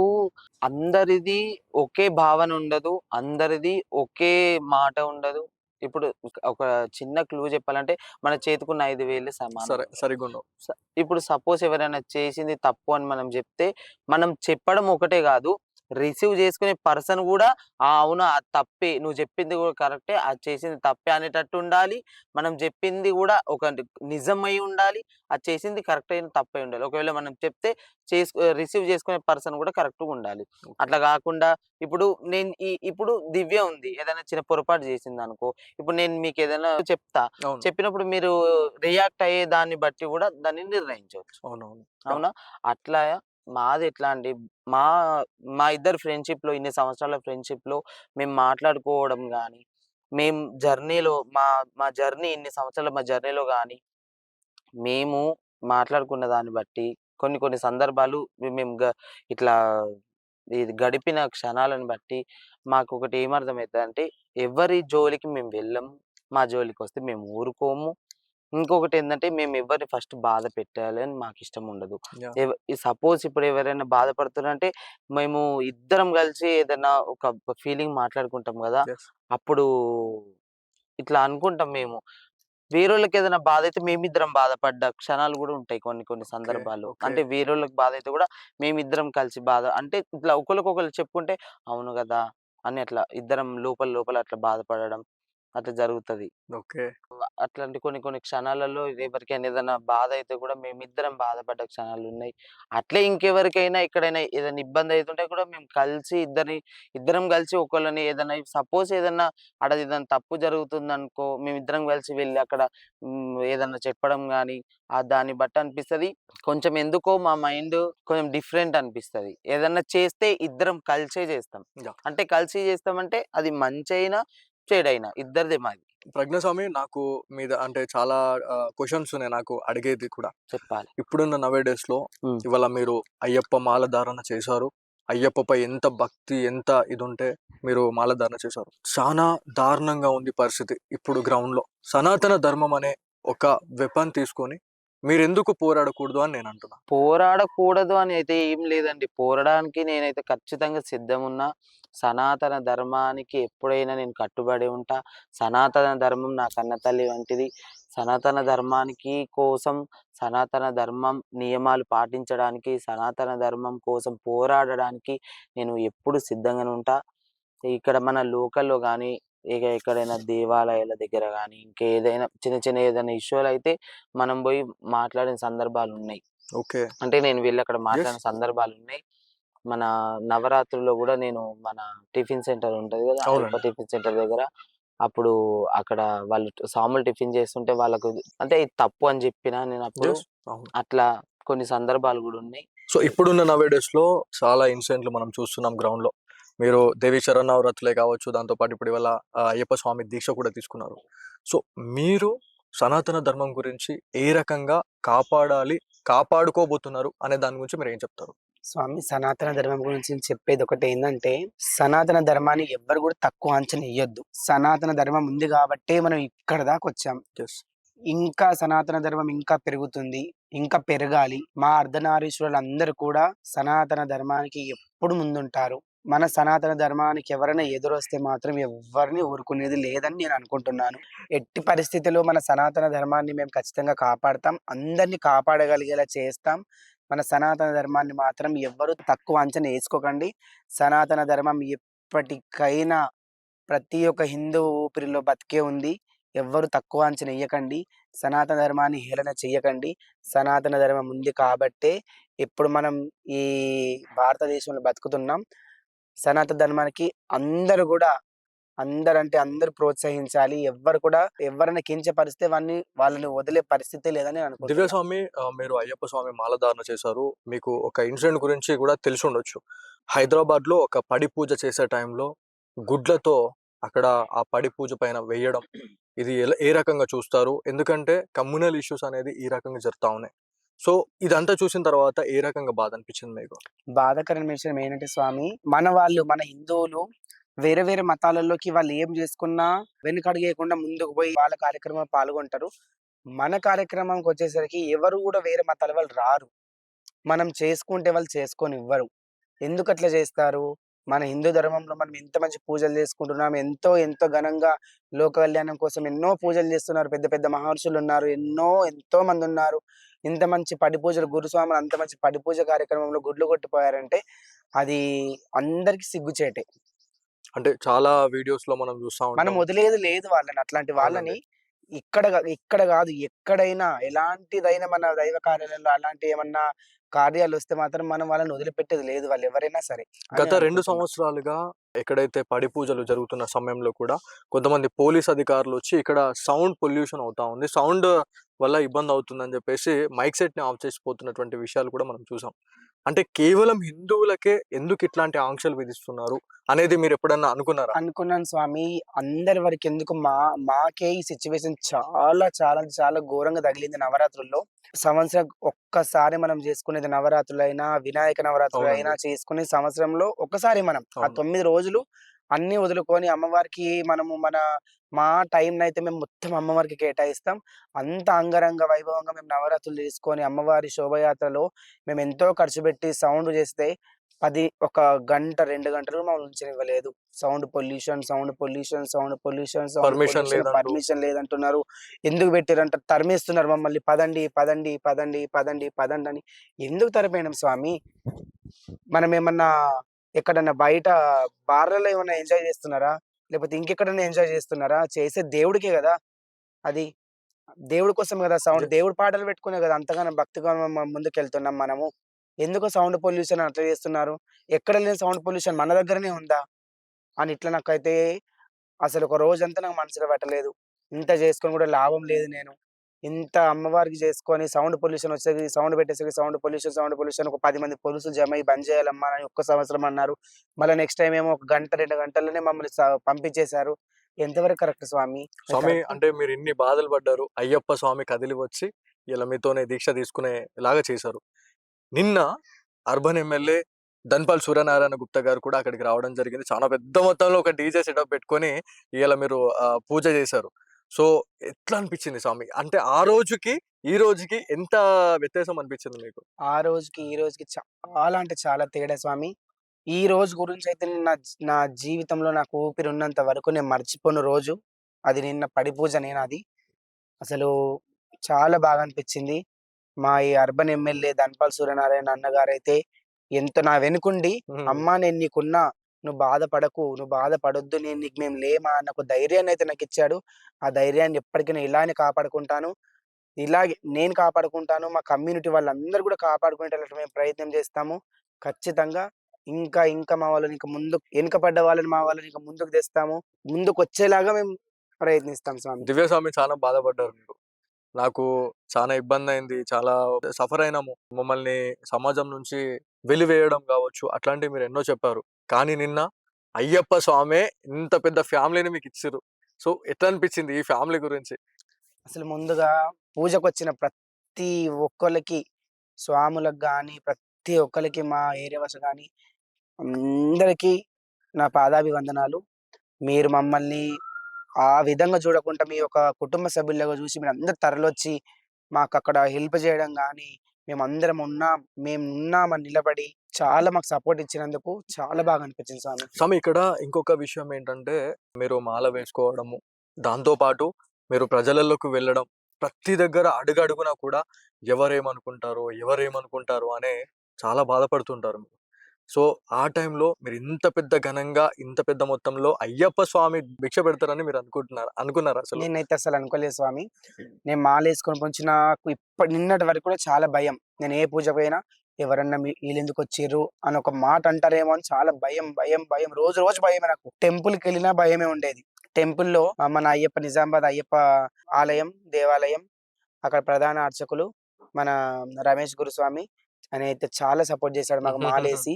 అందరిది ఒకే భావన ఉండదు. అందరిది ఒకే మాట ఉండదు. ఇప్పుడు ఒక చిన్న క్లూ చెప్పాలంటే మన చేతికున్న 5 వేళ్ళు సమానం. సరే సరిగుండవు. ఇప్పుడు సపోజ్ ఎవరైనా చేసింది తప్పు అని మనం జెప్తే, మనం చెప్పడం ఒకటే గాదు. రిసీవ్ చేసుకునే పర్సన్ కూడా అవును అది తప్పే, నువ్వు చెప్పింది కూడా కరెక్టే, అది చేసింది తప్పే అనేటట్టు ఉండాలి. మనం చెప్పింది కూడా ఒక నిజమై ఉండాలి, అది చేసింది కరెక్ట్ అయిన తప్పై ఉండాలి. ఒకవేళ మనం చెప్తే రిసీవ్ చేసుకునే పర్సన్ కూడా కరెక్ట్గా ఉండాలి. అట్లా కాకుండా ఇప్పుడు దివ్య ఉంది, ఏదైనా చిన్న పొరపాటు చేసింది అనుకో, ఇప్పుడు నేను మీకు ఏదైనా చెప్తా, అవును. చెప్పినప్పుడు మీరు రియాక్ట్ అయ్యే దాన్ని బట్టి కూడా దాన్ని నిర్ణయించవచ్చు. అవునవును. అవునా? అట్లా మాది ఎట్లా అండి, మా మా ఇద్దరి ఫ్రెండ్‌షిప్‌లో, ఇన్ని సంవత్సరాల ఫ్రెండ్‌షిప్‌లో మేము మాట్లాడుకోవడం గాని, మేము జర్నీలో మా జర్నీ ఇన్ని సంవత్సరాల మా జర్నీలో గాని, మేము మాట్లాడుకున్న దాన్ని బట్టి కొన్ని కొన్ని సందర్భాలు మేము ఇట్లా ఇది గడిపిన క్షణాలను బట్టి మాకొకటి ఏమర్థమైతదంటే, ఎవరి జోలికి మేము వెళ్ళము. మా జోలికొస్తే మేము ఊరుకోము. ఇంకొకటేందంటే మేమెవ్వరిని ఫస్ట్ బాధ పెట్టాలి అని మాకిష్టముండదు. యాహ్! సపోజ్ ఇప్పుడు ఎవరైనా బాధపడుతున్నారంటే, మేము ఇద్దరం కలిసి ఏదన్నా ఒక ఫీలింగ్ మాట్లాడుకుంటాం గదా! యెస్. అప్పుడు ఇట్లా అనుకుంటాం మేము. వేరోళ్ళకేదైనా బాధైతే మేమిద్దరం బాధపడ్డ క్షణాలు గూడా ఉంటాయి కొన్ని కొన్ని ఓకే. సందర్భాల్లో. ఓకే. అంటే వేరోళ్ళకి బాధైతే గూడా మేమిద్దరం కలిసి అంటే ఇట్లా ఒకళ్ళకొకళ్ళు చెప్పుకుంటే, అవును గదా! అని అట్లా ఇద్దరం లోపల లోపల అట్లా బాధపడడం అట్లా జరుగుతది. ఓకే. అట్లాంటి కొన్ని కొన్ని క్షణాలలో ఎవరికైనా ఏదైనా బాధ అయితే కూడా మేమిద్దరం బాధపడ్డ క్షణాలున్నాయి. అట్లే ఇంకెవరికైనా ఎక్కడైనా ఏదైనా ఇబ్బంది అయితుంటే కూడా మేము కలిసి ఇద్దరం కలిసి ఒకళ్ళని ఏదైనా సపోజ్ ఏదన్నా ఆడ ఏదైనా తప్పు జరుగుతుందనుకో, మేమిద్దరం కలిసి వెళ్లి అక్కడ ఏదన్నా చెప్పడం గాని, దాన్ని బట్టి అనిపిస్తది. కొంచెం ఎందుకో మా మైండ్ కొంచెం డిఫరెంట్ అనిపిస్తది. ఏదన్నా చేస్తే ఇద్దరం కలిసే చేస్తాం. యాహ్! అంటే కలిసి చేస్తామంటే అది మంచైనా, చెడైనా ఇద్దరిది మాది. ప్రజ్ఞస్వామి, నాకు మీద అంటే చాలా క్వెషన్స్ ఉన్నాయి నాకు అడిగేది కూడా. చెప్పాలి. ఇప్పుడున్న నౌ ఏ డేస్‌లో హ్మ్. ఇవాళ మీరు అయ్యప్ప మాల ధారణ చేశారు. అయ్యప్పపై ఎంత భక్తి, ఎంత ఇదుంటే మీరు మాల ధారణ చేశారు. చానా దారుణంగా ఉంది పరిస్థితి ఇప్పుడు గ్రౌండ్‌లో. సనాతన ధర్మం అనే ఒక వెపన్ తీసుకొని మీరెందుకు పోరాడకూడదు అని నేనంటున్నా. పోరాడకూడదు అని అయితే ఏం లేదండి. పోరాడానికి నేనైతే ఖచ్చితంగా సిద్ధమున్నా. సనాతన ధర్మానికి ఎప్పుడైనా నేను కట్టుబడి ఉంటా. సనాతన ధర్మం నా కన్నతల్లి వంటిది. సనాతన ధర్మానికి కోసం, సనాతన ధర్మం నియమాలు పాటించడానికి, సనాతన ధర్మం కోసం పోరాడడానికి నేను ఎప్పుడు సిద్ధంగానే ఉంటా. ఇక్కడ మన లోకల్‌లో గాని, ఎక్కడైనా దేవాలయాల దగ్గర గాని, ఇంకేదైనా చిన్న చిన్న ఏదైనా ఇష్యూలయితే మనం బోయి మాట్లాడిన సందర్భాలున్నాయి. ఓకే. అంటే నేను వెళ్లి అక్కడ యెస్. మాట్లాడిన సందర్భాలున్నాయి. మన నవరాత్రుల్లో గూడా నేను మన టిఫిన్ సెంటర్ ఉంటది గదా! అయ్యప్ప అవునండి. టిఫిన్ సెంటర్ దగ్గర అప్పుడు అక్కడ వాళ్ళు స్వాములు టిఫిన్ చేస్తుంటే వాళ్ళకు అంటే ఇది తప్పు అని జెప్పినా నేనప్పుడు. యెస్. అవును. అట్లా కొన్ని సందర్భాలు గూడా ఉన్నాయి. సో, ఇప్పుడున్న నౌ ఏ డేస్‌లో చాలా ఇన్సిడెంట్లు మనం చూస్తున్నాం గ్రౌండ్‌లో. మీరు దేవి శరన్నవరాత్రులే కావచ్చు, దాంతో పాటు ఇప్పుడు ఇవాళ అయ్యప్ప స్వామి దీక్ష కూడా తీసుకున్నారు. సో, మీరు సనాతన ధర్మం గురించి ఏ రకంగా కాపాడాలి, కాపాడుకోబోతున్నారు అనే దాని గురించి మీరేం చెప్తారు? స్వామి, సనాతన ధర్మం గురించి నేను చెప్పేది ఒకటేందంటే, సనాతన ధర్మాన్ని ఎవ్వరు కూడా తక్కువ అంచనా ఎయ్యొద్దు. సనాతన ధర్మం ఉంది గాబట్టే మనం ఇక్కడ దాకొచ్చాం. యెస్. ఇంకా సనాతన ధర్మం ఇంకా పెరుగుతుంది. ఇంకా పెరగాలి. మా అర్ధనారీశ్వరులందరూ కూడా సనాతన ధర్మానికి ఎప్పుడు ముందుంటారు. మన సనాతన ధర్మానికి ఎవరైనా ఎదురొస్తే మాత్రం ఎవ్వరిని ఊరుకునేది లేదని నేను అనుకుంటున్నాను. ఎట్టి పరిస్థితిలో మన సనాతన ధర్మాన్ని మేము ఖచ్చితంగా కాపాడతాం. అందరిని కాపాడగలిగేలా చేస్తాం. మన సనాతన ధర్మాన్ని మాత్రం ఎవ్వరు తక్కువ అంచనా ఏసుకోకండి. సనాతన ధర్మం ఎప్పటికైనా ప్రతి ఒక్క హిందూ ఊపిరిలో బతికే ఉంది. ఎవ్వరు తక్కువ అంచనా ఎయ్యకండి. సనాతన ధర్మాన్ని హేళన చెయ్యకండి. సనాతన ధర్మం ఉంది కాబట్టే ఇప్పుడు మనం ఈ భారతదేశంలో బతుకుతున్నాం. సనాతన ధర్మానికి అందరూ గూడా అందరంటే అందరూ ప్రోత్సహించాలి. ఎవ్వరు కూడా ఎవరైనా కించపరిస్తే వాళ్ళని వదిలే పరిస్థితే లేదని నేను అనుకుంటున్నా. దివ్యస్వామి, మీరు అయ్యప్ప స్వామి మాల ధారణ చేశారు. మీకు ఒక ఇన్సిడెంట్ గురించి కూడా తెలిసుండొచ్చు. హైదరాబాద్‌లో ఒక పడి పూజ చేసే టైంలో గుడ్లతో అక్కడ ఆ పడి పూజ పైన వేయడం. ఇది ఏ రకంగా చూస్తారు? ఎందుకంటే కమ్యూనల్ ఇష్యూస్ అనేది ఈ రకంగా జరుగుతా ఉన్నాయి. సో, ఇదంతా చూసిన తర్వాత ఏ రకంగా బాధ అనిపించింది మీకు? బాధాకరమైన విషయం ఏంటంటే స్వామి, మన హిందువులు వేరే వేరే మతాలలోకి వాళ్ళు ఏం జేసుకున్నా వెనకడుగేయకుండా ముందుకు పోయి వాళ్ళ కార్యక్రమంలో పాల్గొంటారు. మన కార్యక్రమంకొచ్చేసరికి ఎవరు గూడా వేరే మతాల వాళ్ళు రారు. మనం చేసుకుంటే వాళ్ళు చేసుకోనివ్వరు. ఎందుకట్లా జేస్తారు? మన హిందూ ధర్మంలో మనం ఎంత మంచి పూజలు చేసుకుంటున్నాం. ఎంతో ఎంతో ఘనంగా లోక కళ్యాణం కోసం ఎన్నో పూజలు చేస్తున్నారు. పెద్ద పెద్ద మహర్షులున్నారు. ఎంతో మందున్నారు. ఇంత మంచి పడి పూజలు గురుస్వాములు అంత మంచి పడి పూజ కార్యక్రమంలో గుడ్లు కొట్టిపోయారంటే అది అందరికి సిగ్గుచేటే. అంటే చాలా వీడియోస్ లో మనం చూస్తా మనం ఉంటాం. వదిలేది లేదు వాళ్ళని. అట్లాంటి వాళ్ళని అవునండి. ఇక్కడ గాదు ఎక్కడైనా ఎలాంటిదైనా మన దైవ కార్యాలయంలో అలాంటి ఏమన్నా కార్యాలొస్తే మాత్రం మనం వాళ్ళని వదిలిపెట్టేది లేదు. వాళ్ళెవరైనా సరే అని గత 2 అనుకుంటున్నా. సంవత్సరాలుగా ఎక్కడైతే పడి పూజలు జరుగుతున్న సమయంలో కూడా కొంతమంది పోలీస్ అధికారులొచ్చి ఇక్కడ సౌండ్ పొల్యూషన్ అవుతా ఉంది. సౌండ్ వల్ల ఇబ్బందవుతుందని జెప్పేసి మైక్ సెట్‌ని ఆఫ్ చేసిపోతున్నటువంటి విషయాలు కూడా మనం చూసాం. అంటే కేవలం హిందువులకే ఎందుకు ఇట్లాంటి ఆంక్షలు విధిస్తున్నారు అనేది మీరెప్పుడన్నా అనుకున్నారా? అనుకున్నాను స్వామి. అందరి వరకెందుకు మాకే ఈ సిట్యుయేషన్ చాలా ఘోరంగా తగిలింది నవరాత్రుల్లో. సంవత్సరం ఒక్కసారి మనం జేసుకునేది నవరాత్రులైనా, వినాయక నవరాత్రులైనా అవునండి. చేసుకునే సంవత్సరంలో ఒక్కసారి మనం. ఆ అవును. 9 రోజులు అన్నీ వదులుకొని అమ్మవారికి మనము మా టైంనయితే మేము మొత్తం అమ్మవారికి కేటాయిస్తాం. అంత అంగరంగ వైభవంగా మేము నవరాత్రులు చేసుకొని అమ్మవారి శోభయాత్రలో మేమెంతో ఖర్చు పెట్టి సౌండ్ చేస్తే ఒక గంట, 2 గంటలు మమ్మల్ని ఉంచనివ్వలేదు. సౌండ్ పర్మిషన్ పొల్యూషన్ లేదంటూ. పర్మిషన్ లేదంటున్నారు. ఎందుకు పెట్టిర్రంటే తరిమేస్తున్నారు మమ్మల్ని. పదండి అని. ఎందుకు తరిమేయడం స్వామి? మనమేమన్నా ఎక్కడన్నా బయట బార్‌లలో ఏమన్నా ఎంజాయ్ చేస్తున్నారా? లేకపోతే ఇంకెక్కడన్నా ఎంజాయ్ చేస్తున్నారా? చేసేది దేవుడికే గదా! అది. దేవుడి కోసం గదా సౌండ్. యెస్. దేవుడి పాటలు పెట్టుకునే గదా అంతగానం భక్తిగా ముందుకెళ్తున్నాం మనము. ఎందుకు సౌండ్ పొల్యూషన్ అట్లా చేస్తున్నారు? ఎక్కడ లేని సౌండ్ పొల్యూషన్ మన దగ్గరనే ఉందా? అని ఇట్లా నాకైతే అసలు ఒక రోజంతా నాకు మనసులో పట్టలేదు. ఇంత చేసుకొని కూడా లాభం లేదు నేను. ఇంత అమ్మవారికి చేసుకొని సౌండ్ పొల్యూషన్ ఒక 10 మంది పోలీసులు జమై బంద్ చేయాలమ్మా అని ఒక్క సంవత్సరం అన్నారు. మళ్ళా నెక్స్ట్ టైమ్ ఏమో ఒక గంట, 2 గంటల్లోనే మమ్మల్ని పంపించేశారు. ఎంతవరకు కరెక్ట్ స్వామి? అది స్వామి కరెక్టా? అంటే మీరు ఇన్ని బాధలు పడ్డారు. అయ్యప్ప స్వామి కదిలి వచ్చి ఇలా మీతోనే దీక్ష తీసుకునేలాగా చేశారు. నిన్న అర్బన్ ఎమ్మెల్యే ధన్‌పాల్ సూర్యనారాయణ గుప్తా గారు కూడా అక్కడికి రావడం జరిగింది. చాలా పెద్ద మొత్తంలో ఒక డీజే సెటప్ పెట్టుకొని ఇయాల మీరు పూజ చేశారు. సో, ఎట్లా అనిపించింది స్వామి? అంటే ఆ రోజుకి, ఈ రోజుకి ఎంత వ్యత్యాసం అనిపించింది మీకు? ఆ రోజుకి, ఈ రోజుకి చాలా అంటే చాలా తేడా స్వామి. ఈ రోజు గురించయితే నా జీవితంలో నాకు ఊపిరున్నంత వరకు నేను మర్చిపోను రోజు. అది నిన్న పడి పూజ నేనది. అసలు చాలా బాగా అనిపిచ్చింది. మా ఈ అర్బన్ ఎమ్మెల్యే ధన్‌పాల్ సూర్యనారాయణ అన్నగారైతే ఎంతో నా వెనుకుండి, హ్మ్. "అమ్మా నేను నీకున్నా. నువ్వు బాధపడకు. నువ్వు బాధపడొద్దు. మేము లేమా" అన్న ఒక ధైర్యాన్నయితే నాకిచ్చాడు. ఆ ధైర్యాన్ని ఎప్పటికి నేను ఇలానే కాపాడుకుంటాను. ఇలాగే నేను కాపాడుకుంటాను. మా కమ్యూనిటీ వాళ్ళందరూ గూడా కాపాడుకునేటట్లు మేము ప్రయత్నం జేస్తాము. ఖచ్చితంగా ఇంకా మా వాళ్ళని ఇంక ముందుకు వెనకపడ్డ వాళ్ళని మా వాళ్ళని ఇంక ముందుకు తెస్తాము. ముందుకొచ్చేలాగా మేము ప్రయత్నిస్తాం స్వామి. దివ్యస్వామి చాలా బాధపడ్డారు మీరు. నాకు చాలా ఇబ్బందయింది. చాలా సఫర్ అయినాము. మమ్మల్ని సమాజం నుంచి వెలివేయడం గావచ్చు, అట్లాంటివి మీరు ఎన్నో చెప్పారు. కానీ నిన్న అయ్యప్ప స్వామే ఇంత పెద్ద ఫ్యామిలీని మీకిచ్చిర్రు. సో, ఎట్లా అనిపించింది ఈ ఫ్యామిలీ గురించి? అసలు ముందుగా పూజకొచ్చిన ప్రతి ఒక్కళ్ళకి స్వాములకు గాని, ప్రతి ఒక్కళ్ళకి మా ఏరియా వాసులు గాని అందరికీ నా పాదాభివందనాలు. మీరు మమ్మల్ని ఆ విధంగా చూడకుండా మీ యొక్క కుటుంబ సభ్యుల్లాగా చూసి మీరందరూ తరలొచ్చి మాకక్కడ హెల్ప్ చేయడం గాని, మేమున్నామని నిలబడి చాలా మాకు సపోర్ట్ ఇచ్చినందుకు చాలా బాగా అనిపించింది స్వామి. స్వామి ఇక్కడ ఇంకొక విషయం ఏంటంటే, మీరు మాల వేసుకోవడము, దాంతో పాటు మీరు ప్రజలలోకి వెళ్ళడం, ప్రతి దగ్గర అడుగడుగునా కూడా ఎవరేమనుకుంటారో అనే చాలా బాధపడుతుంటారు మీరు. సో, ఆ టైంలో మీరు ఇంత పెద్ద ఘనంగా, ఇంత పెద్ద మొత్తంలో అయ్యప్ప స్వామి భిక్ష పెడతారని మీరు అనుకున్నారా అసలు? నేనైతే అసలు అనుకోలేదు స్వామి. నేను మాలేసుకొని పొంచి నాకు నిన్నటి వరకు కూడా చాలా భయం. నేను ఏ పూజకు పోయినా ఎవరన్నా ఈళ్ళెందుకొచ్చిర్రు అని ఒక మాట అంటారేమో అని చాలా భయం. రోజు రోజు భయమే నాకు. టెంపుల్‌కెళ్ళినా భయమే ఉండేది. టెంపుల్‌లో మన నిజామాబాద్ అయ్యప్ప దేవాలయం అక్కడ ప్రధాన అర్చకులు మన రమేష్ గురుస్వామి. ఆయనైతే చాలా సపోర్ట్ చేశాడు మాకు మాలేసి.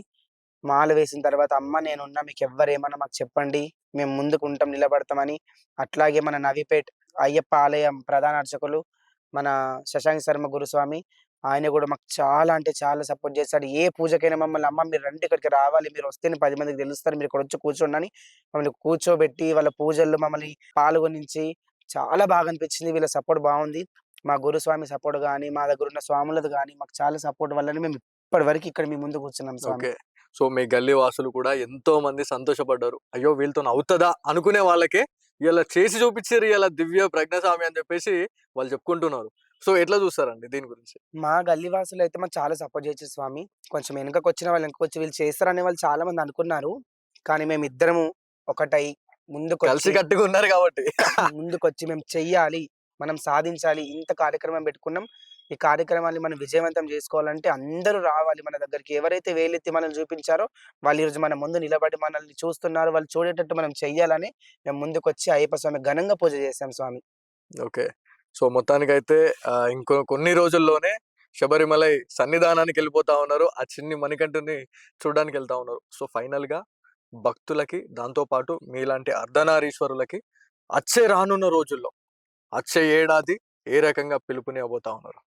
మాల వేసిన తర్వాత "అమ్మ నేనున్నా మీకెవ్వరేమన్నా మాకు చెప్పండి. మేము ముందుకుంటాం, నిలబడతామని." అట్లాగే మన నవీపేట్ అయ్యప్ప ఆలయం ప్రధాన అర్చకులు మన శశాంక్ శర్మ గురుస్వామి. ఆయన గూడా మాకు చాలా అంటే చాలా సపోర్ట్ చేశాడు. ఏ పూజకైనా మమ్మల్ని "అమ్మ మీరు రండి ఇక్కడికి రావాలి. మీరొస్తేనే 10 మందికి తెలుస్తారు. మీరిక్కడొచ్చి కూర్చోండి" అని మమ్మల్ని కూర్చోబెట్టి వాళ్ళ పూజల్లో మమ్మల్ని పాల్గొనించి చాలా బాగా అనిపించింది. వీళ్ళ సపోర్ట్ బావుంది. మా గురుస్వామి సపోర్ట్ గాని, మా దగ్గరున్న స్వాములది గాని మాకు చాలా సపోర్ట్ వల్లనే మేము ఇప్పటి వరకు ఇక్కడ మీ ముందు కూర్చున్నాం స్వామి. ఓకే. సో, మీ గల్లీ వాసులు కూడా ఎంతో మంది సంతోషపడ్డారు. అయ్యో! వీళ్ళతోని అవుతదా అనుకునే వాళ్ళకే ఇయాల చేసి చూపిచ్చిర్రు ఇయాల దివ్య ప్రజ్ఞస్వామి అని చెప్పేసి వాళ్ళు చెప్పుకుంటున్నారు. సో ఎట్లా చూస్తారండి దీని గురించి? మా గల్లీ వాసులు అయితే మాకు చాలా సపోర్ట్ చేసారు స్వామి. కొంచెం వెనకకొచ్చిన వాళ్ళు వెనకకొచ్చి వీళ్ళు చేస్తారనే వాళ్ళు చాలా మంది అనుకున్నారు. కానీ మేమిద్దరము ఒకటై కలిసి ముందుకొచ్చి కట్టుగా ఉన్నారు కాబట్టి. ముందుకొచ్చి మేము చెయ్యాలి, మనం సాధించాలి. ఇంత కార్యక్రమం పెట్టుకున్నాం. ఈ కార్యక్రమాన్ని మనం విజయవంతం చేసుకోవాలంటే అందరూ రావాలి మన దగ్గరికి. ఎవరైతే వేలెత్తి మనల్ని చూపించారో వాళ్ళు ఈరోజు మన ముందు నిలబడి మనల్ని చూస్తున్నారు. వాళ్ళు చూడేటట్టు మనం చెయ్యాలని మేము ముందుకొచ్చి అయ్యప్ప స్వామి ఘనంగా పూజ చేశాం స్వామి. ఓకే. సో మొత్తానికైతే ఇంకో కొన్ని రోజుల్లోనే శబరిమలై సన్నిధానానికి వెళ్ళిపోతా ఉన్నారు. ఆ చిన్ని మణికంఠుని చూడడానికి వెళ్తా ఉన్నారు. సో ఫైనల్‌గా భక్తులకి, దాంతో పాటు మీలాంటి అర్ధనారీశ్వరులకి అచ్చే రానున్న రోజుల్లో, అచ్చే ఏడాది ఏ రకంగా పిలుపునివ్వబోతా ఉన్నారు?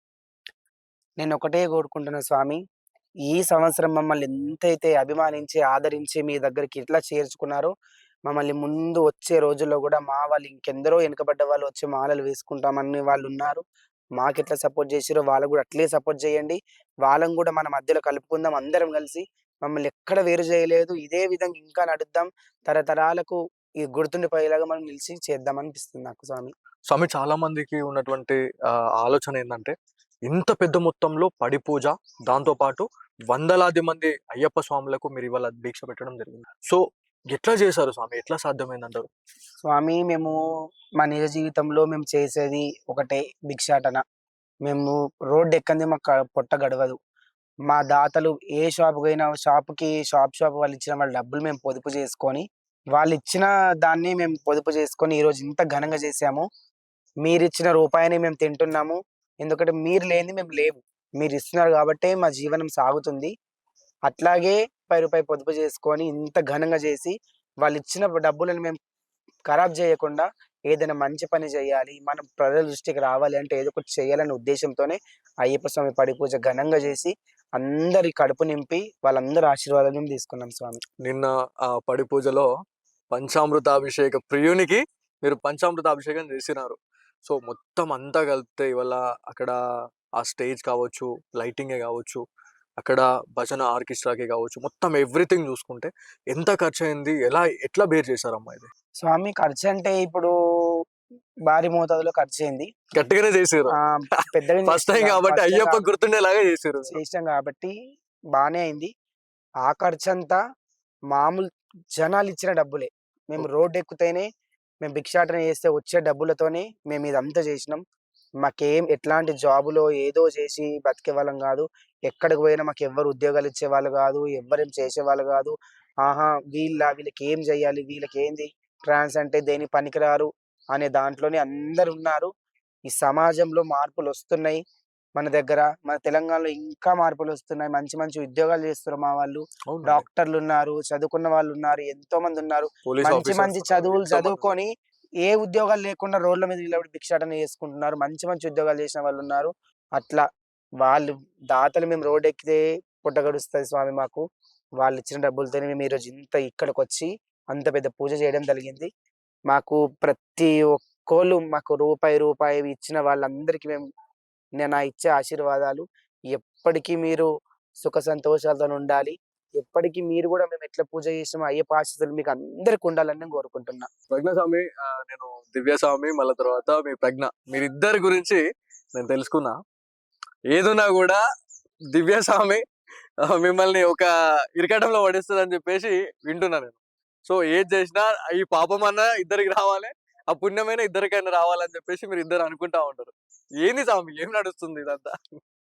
నేనొకటే కోరుకుంటున్నా స్వామి, ఈ సంవత్సరం మమ్మల్ని ఎంతైతే అభిమానించి, ఆదరించి మీ దగ్గరికి ఎట్లా చేర్చుకున్నారో, మమ్మల్ని ముందు వచ్చే రోజుల్లో గూడా మా వాళ్ళు ఇంకెందరో వెనకబడ్డ వాళ్ళు వచ్చి మాలలు వేసుకుంటామని వాళ్ళున్నారు. మాకెట్లా సపోర్ట్ చేసిర్రో వాళ్ళకి గూడా అట్లే సపోర్ట్ చేయండి. వాళ్ళని గూడా మన మధ్యలో కలుపుకుందాం అందరం కలిసి. మమ్మల్ని ఎక్కడ వేరు చేయలేదు. ఇదే విధంగా ఇంకా నడుద్దాం. తరతరాలకు ఈ గుర్తుండిపోయేలాగా మనం నిలిచి చేద్దాం అనిపిస్తుంది నాకు స్వామి. స్వామి చాలా మందికి ఉన్నటువంటి ఆలోచన ఏందంటే, ఇంత పెద్ద మొత్తంలో పడి పూజ, దాంతో పాటు వందలాది మంది అయ్యప్ప స్వాములకు మీరు ఇవాళ దీక్ష పెట్టడం జరిగింది. సో ఎట్లా చేశారు స్వామి? ఎట్లా సాధ్యమైందంటారు? స్వామి మేము మా నిజ జీవితంలో మేము చేసేది ఒకటే భిక్షాటన. మేము రోడ్డెక్కందే మాకు పొట్ట గడవదు. మా దాతలు ఏ షాప్‌కి పోయినా షాప్ వాళ్ళిచ్చిన వాళ్ళ డబ్బులు మేము పొదుపు చేసుకొని, వాళ్ళిచ్చిన దాన్ని మేము పొదుపు చేసుకొని ఈరోజు ఇంత ఘనంగా చేశాము. మీరిచ్చిన రూపాయిని మేము తింటున్నాము. ఎందుకంటే మీరు లేనిది మేము లేము. మీరిస్తున్నారు గాబట్టే మా జీవనం సాగుతుంది. అట్లాగే రూపాయి పొదుపు చేసుకొని ఇంత ఘనంగా చేసి, వాళ్ళిచ్చిన డబ్బులను మేము ఖరాబ్ జేయకుండా ఏదైనా మంచి పని జేయాలి. మనం ప్రజల దృష్టికి రావాలి అంటే ఏదో ఒకటి చేయాలనే ఉద్దేశ్యంతోనే అయ్యప్ప స్వామి పడి పూజ ఘనంగా జేసి, అందరి కడుపు నింపి వాళ్ళందరి ఆశీర్వాదాలు మేము తీసుకున్నాం స్వామి. నిన్న ఆ పడి పూజలో పంచామృతాభిషేక ప్రియునికి మీరు పంచామృతాభిషేకం చేసినారు. సో మొత్తం అంతా కలిపితే ఇవాళ అక్కడ ఆ స్టేజ్ కావచ్చు, లైటింగే కావచ్చు, అక్కడ భజన ఆర్కెస్ట్రాకి కావచ్చు, మొత్తం ఎవ్రీథింగ్ చూసుకుంటే ఎంత ఖర్చయింది? ఎట్లా బేర్ చేశారమ్మా ఇది? స్వామి ఖర్చంటే ఇప్పుడు భారీ మోతాదులో ఖర్చయింది. గట్టిగానే చేసిర్రు. పెద్దగానే ఫస్ట్ టైం చేసినాం. కాబట్టి ఫస్ట్ టైం అయ్యప్ప కాబట్టి గుర్తుండేలాగా చేసిర్రు. చేసినాం గాబట్టి బానే అయింది. ఆ ఖర్చంతా మామూలు జనాలిచ్చిన డబ్బులే. మేము రోడ్డెక్కుతేనే, మేము భిక్షాటన చేస్తే వచ్చే డబ్బులతోనే మేమిదంతా జేసినాం. మాకేం ఎట్లాంటి జాబులో ఏదో చేసి బతికేవాళ్ళం గాదు. ఎక్కడికి పోయినా మాకెవ్వరు ఉద్యోగాలిచ్చేవాళ్ళు గాదు. ఎవ్వరేం చేసేవాళ్ళు గాదు. ఆహా! వీళ్ళకేం జెయ్యాలి? వీళ్ళకేంది ట్రాన్స్ అంటే దేనికి పనికిరారు అనే దాంట్లోనే అందరున్నారు. ఈ సమాజంలో మార్పులొస్తున్నాయి. మన దగ్గర, మన తెలంగాణలో ఇంకా మార్పులొస్తున్నాయి. మంచి మంచి ఉద్యోగాలు చేస్తున్నారు మా వాళ్ళు. అవునండి. డాక్టర్లున్నారు, చదువుకున్న వాళ్ళున్నారు, ఎంతోమందున్నారు. పోలీస్ మంచి ఆఫీసర్స్ మంచి ఉన్నారు. చదువులు ఎంతో మంది ఉన్నారు. చదువుకొని ఏ ఉద్యోగాలు లేకుండా రోడ్ల మీద నిలబడి భిక్షాటన చేసుకుంటున్నారు. మంచి మంచి ఉద్యోగాలు చేసిన వాళ్ళున్నారు. అట్లా వాళ్ళు దాతలు మేము రోడ్డెక్కితే పుట్ట గడుస్తది స్వామి మాకు. వాళ్ళిచ్చిన డబ్బులతోనే మేము ఈరోజు ఇంత ఇక్కడికొచ్చి అంత పెద్ద పూజ చేయడం జరిగింది. మాకు ప్రతి ఒక్కోళ్ళు మాకు రూపాయి ఇచ్చిన వాళ్ళందరికీ నా ఇచ్చే ఆశీర్వాదాలు ఎప్పటికీ మీరు సుఖ సంతోషాలతోనుండాలి. ఎప్పటికి మీరు గూడా మేము ఎట్లా పూజ చేసినామో అయ్యప్ప ఆశీస్సులు మీకు అందరికి ఉండాలని నేను కోరుకుంటున్నా. ప్రజ్ఞస్వామి, నేను దివ్యస్వామి, మళ్ళా తర్వాత మీ ప్రజ్ఞ, మీరిద్దరి గురించి నేను తెలుసుకున్నా. ఏదున్నా కూడా దివ్యస్వామి మిమ్మల్ని ఒక ఇరకటంలో పడేస్తుందని చెప్పేసి వింటున్నా నేను. సో ఏది చేసినా ఈ పాపం అన్న ఇద్దరికి రావాలి, ఆ పుణ్యమైన ఇద్దరికైనా రావాలని చెప్పేసి మీరు ఇద్దరు అనుకుంటా ఉంటారు. ఏంది స్వామి, ఏం నడుస్తుంది ఇదంతా?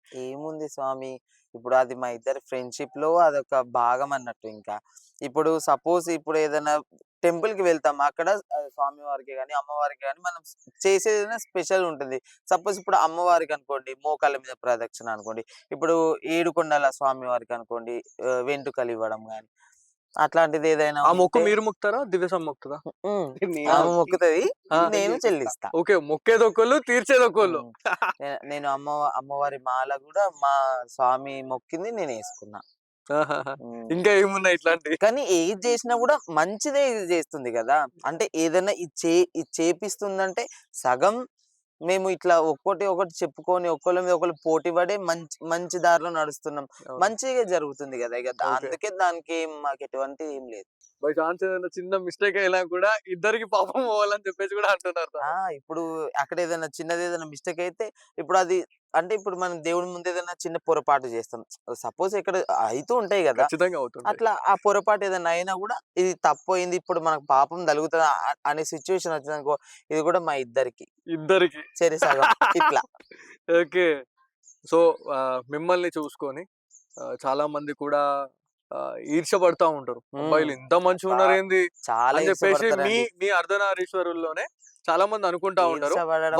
ఏముంది స్వామి, ఇప్పుడు అది మా ఇద్దరి ఫ్రెండ్‌షిప్ లో అదొక భాగం అన్నట్టు ఇంకా. ఇప్పుడు సపోజ్ ఇప్పుడు ఏదైనా టెంపుల్ కి వెళ్తాం. అక్కడ స్వామివారికి గాని, అమ్మవారికి గాని మనం చేసేదేదైనా స్పెషల్ ఉంటుంది. సపోజ్ ఇప్పుడు అమ్మవారికి అనుకోండి, మోకాళ్ళ మీద ప్రదక్షిణ అనుకోండి. ఇప్పుడు ఏడుకొండల స్వామివారికి అనుకోండి, వెంట్రుకలు ఇవ్వడం గాని, అట్లాంటిది ఏదైనా ఆ మొక్కు ఉంటే మీరు మొక్కుతారా, దివ్యస్వామి మొక్కుతుందా? హ్మ్. నేను ఆమె మొక్కుతది. ఆ, నేను చెల్లిస్తా. ఓకే, మొక్కేదొక్కళ్ళు తీర్చేదొక్కళ్ళు. హ్మ్. నేను అమ్మవారి మాల గూడా మా స్వామి మొక్కింది నేనేసుకున్నా. హ్మ్. ఇంకా ఏమున్నాయి ఇట్లాంటివి? కానీ ఏది జేసినా గూడా మంచిదే ఇది జేస్తుంది గదా! అంటే ఏదన్నా ఇది చేపిస్తుందంటే సగం మేము ఇట్లా ఒక్కటి ఒకటి చెప్పుకొని ఒకళ్ళ మీద ఒకళ్ళు పోటీ పడి మంచి మంచి దారిలో నడుస్తున్నాం. అవును. మంచిగా జరుగుతుంది కదా ఇక ఓకే. అందుకే దానికి మాకు ఎటువంటి ఏం లేదు. బై ఛాన్స్ ఏదైనా చిన్న మిస్టేక్ అయినా కూడా ఇద్దరికి పాపం పోవాలని చెప్పేసి కూడా అంటున్నారు సార్. ఇప్పుడు అక్కడ ఏదైనా చిన్నది ఏదైనా మిస్టేక్ అయితే ఇప్పుడు అది అంటే ఇప్పుడు మనం దేవుడి ముందు ఏదైనా చిన్న పొరపాటు చేస్తాం. సపోజ్ ఇక్కడ అయితూ ఉంటాయి కదా. ఖచ్చితంగా అవుతుంది. అట్లా ఆ పొరపాటు ఏదైనా అయినా కూడా ఇది తప్పయింది ఇప్పుడు మనకు పాపం తగులుతుంది అనే సిచ్యువేషన్ వచ్చిందనుకో ఇది కూడా మా ఇద్దరికి ఇద్దరికి సరే సగం ఇట్లా. ఓకే. సో మిమ్మల్ని చూసుకొని చాలా మంది కూడా ఈర్ష్య పడతా ఉంటారు. అబ్బాయిలు ఇంత మంచిగా ఉన్నారేంది చాలా అని చెప్పేసి మీ ఇష్టపడతారండి. మీ అర్ధనారీశ్వరుల్లోనే చాలా మంది అనుకుంటా ఉంటారు. ఈర్ష్యపడడం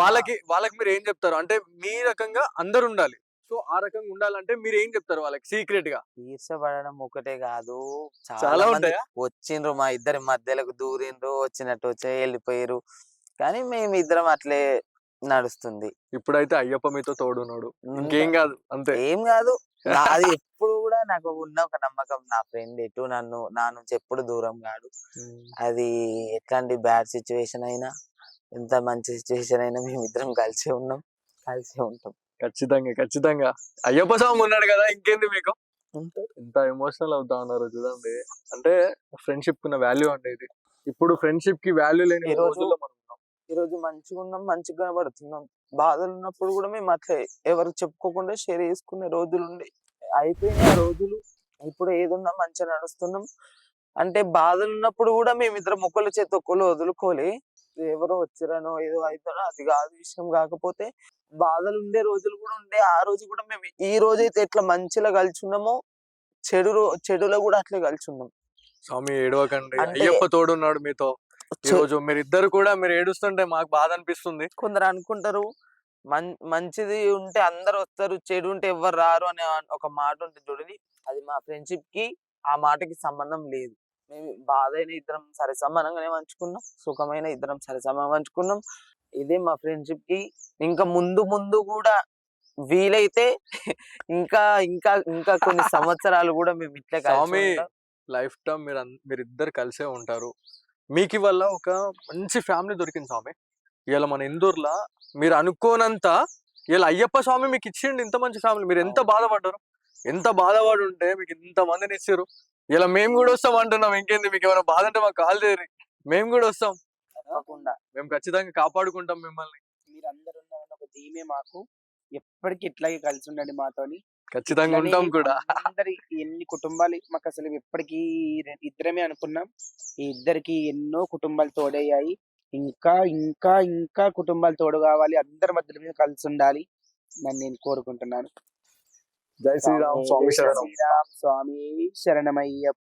వాళ్ళకి మీరు ఏం చెప్తారు? అంటే మీ రకంగా అందరు ఉండాలి. సో ఆ రకంగా ఉండాలంటే మీరు ఏం చెప్తారు వాళ్ళకి సీక్రెట్ గా? ఈర్ష్యపడడం ఒకటే కాదు చాలా చాలా మంది ఉంటాయా? వచ్చిండ్రు మా ఇద్దరి మధ్యలోకి దూరిండ్రు వచ్చినట్టు వచ్చి వెళ్ళిపోయారు. కానీ మేము ఇద్దరం అట్లే నడుస్తుంది. ఇప్పుడైతే అయ్యప్ప మీతో తోడున్నాడు. ఇంకేం కాదు అంతే. ఏం కాదు నాది ఎప్పుడు కూడా నాకు ఉన్న ఒక నమ్మకం నా ఫ్రెండ్ ఎటు నా నుంచి ఎప్పుడు దూరం కాడు. అది ఎట్లాంటి బ్యాడ్ సిచ్యువేషన్ అయినా ఎంత మంచి సిచ్యువేషన్ అయినా మేమిద్దరం కలిసే ఉన్నాం కలిసే ఉంటాం. ఖచ్చితంగా అయ్యప్ప స్వామి ఉన్నాడు కదా ఇంకేంది మీకు. ఎంత ఎమోషనల్ అవుతా ఉన్నారు చూడండి. అంటే ఫ్రెండ్షిప్ ఉన్న వాల్యూ అంటే ఇది. ఇప్పుడు ఫ్రెండ్షిప్ కి వాల్యూ లేని ఈ రోజు- రోజుల్లో మనం ఉన్నాం. ఈ రోజు మంచిగా ఉన్నాం మంచిగా కనబడుతున్నాం. బాధలు ఉన్నప్పుడు కూడా మేము అట్లే ఎవరికి చెప్పుకోకుండా షేర్ చేసుకునే రోజులు ఉండే అయిపోయినాయి ఆ రోజులు. ఇప్పుడు ఏదున్నా మంచిగా నడుస్తున్నాం. అంటే బాధలు ఉన్నప్పుడు కూడా మేమిద్దరం ఒకళ్ళ చేతి ఒకళ్ళు వదులుకోలే. ఎవరో వచ్చారనో ఏదో అవుతారో అది కాదు విషయం. కాకపోతే బాధలు ఉండే రోజులు కూడా ఉండే. ఆ రోజు కూడా మేము ఈ రోజు అయితే ఎట్లా మంచిగా కలిసి ఉన్నామో చెడులో కూడా అట్లే కలిసి ఉన్నాం. స్వామి ఏడవకండి. అంటే- అయ్యప్ప తోడున్నాడు మీతో. ఈ రోజు మీరిద్దరు కూడా మీరు ఏడుస్తుంటే మాకు బాధ అనిపిస్తుంది. కొందరు అనుకుంటారు మంచిది ఉంటే అందరు వస్తారు చెడు ఉంటే ఎవరు రారు అనే ఒక మాట ఉంటుంది చూడండి. అది మా ఫ్రెండ్షిప్ కి ఆ మాటకి సంబంధం లేదు. మేము బాధ అయిన ఇద్దరం సరే సమానంగానే పంచుకున్నాం. సుఖమైన ఇద్దరం సరే సమానం పంచుకున్నాం. ఇదే మా ఫ్రెండ్షిప్ కి ఇంకా ముందు ముందు కూడా వీలైతే ఇంకా ఇంకా ఇంకా కొన్ని సంవత్సరాలు కూడా మేము ఇట్లే కలిసి స్వామి ఉంటాం. లైఫ్ టైం మీరిద్దరు కలిసే ఉంటారు. మీకు వల్ల ఒక మంచి ఫ్యామిలీ దొరికింది స్వామి. ఇలా మన ఇందూర్లో మీరు అనుకోనంత ఇలా అయ్యప్ప స్వామి మీకు ఇచ్చిండు ఇంత మంచి ఫ్యామిలీ. మీరు ఎంత బాధపడ్డారు. ఎంత బాధపడి ఉంటే మీకు ఇంత మందిని ఇచ్చారు. ఇలా మేము కూడా వస్తాం అంటున్నాం. ఇంకేంది మీకు ఏమైనా బాధ అంటే మాకు కాల్ చేయరు. మేము కూడా వస్తాం. తప్పకుండా మేము ఖచ్చితంగా కాపాడుకుంటాం మిమ్మల్ని. మీరందరూ ఉన్నారని ఒక ధీమే మాకు. ఎప్పటికీ ఇట్లాగే కలిసి ఉండండి మాతోని. ఖచ్చితంగా ఇట్లనే ఉంటాం కూడా. అందరి ఎన్ని కుటుంబాలు మాకు అసలు ఎప్పటికీ ఇద్దరమే అనుకున్నాం. ఈ ఇద్దరికి ఎన్నో కుటుంబాలు తోడయ్యాయి. ఇంకా ఇంకా ఇంకా కుటుంబాలు తోడు కావాలి. అందరి మధ్యలో మీద కలిసి ఉండాలి నన్ను నేను కోరుకుంటున్నాను. జై శ్రీరామ్. స్వామి జై శరణం. శ్రీరామ్. స్వామి శరణమయ్యప్ప.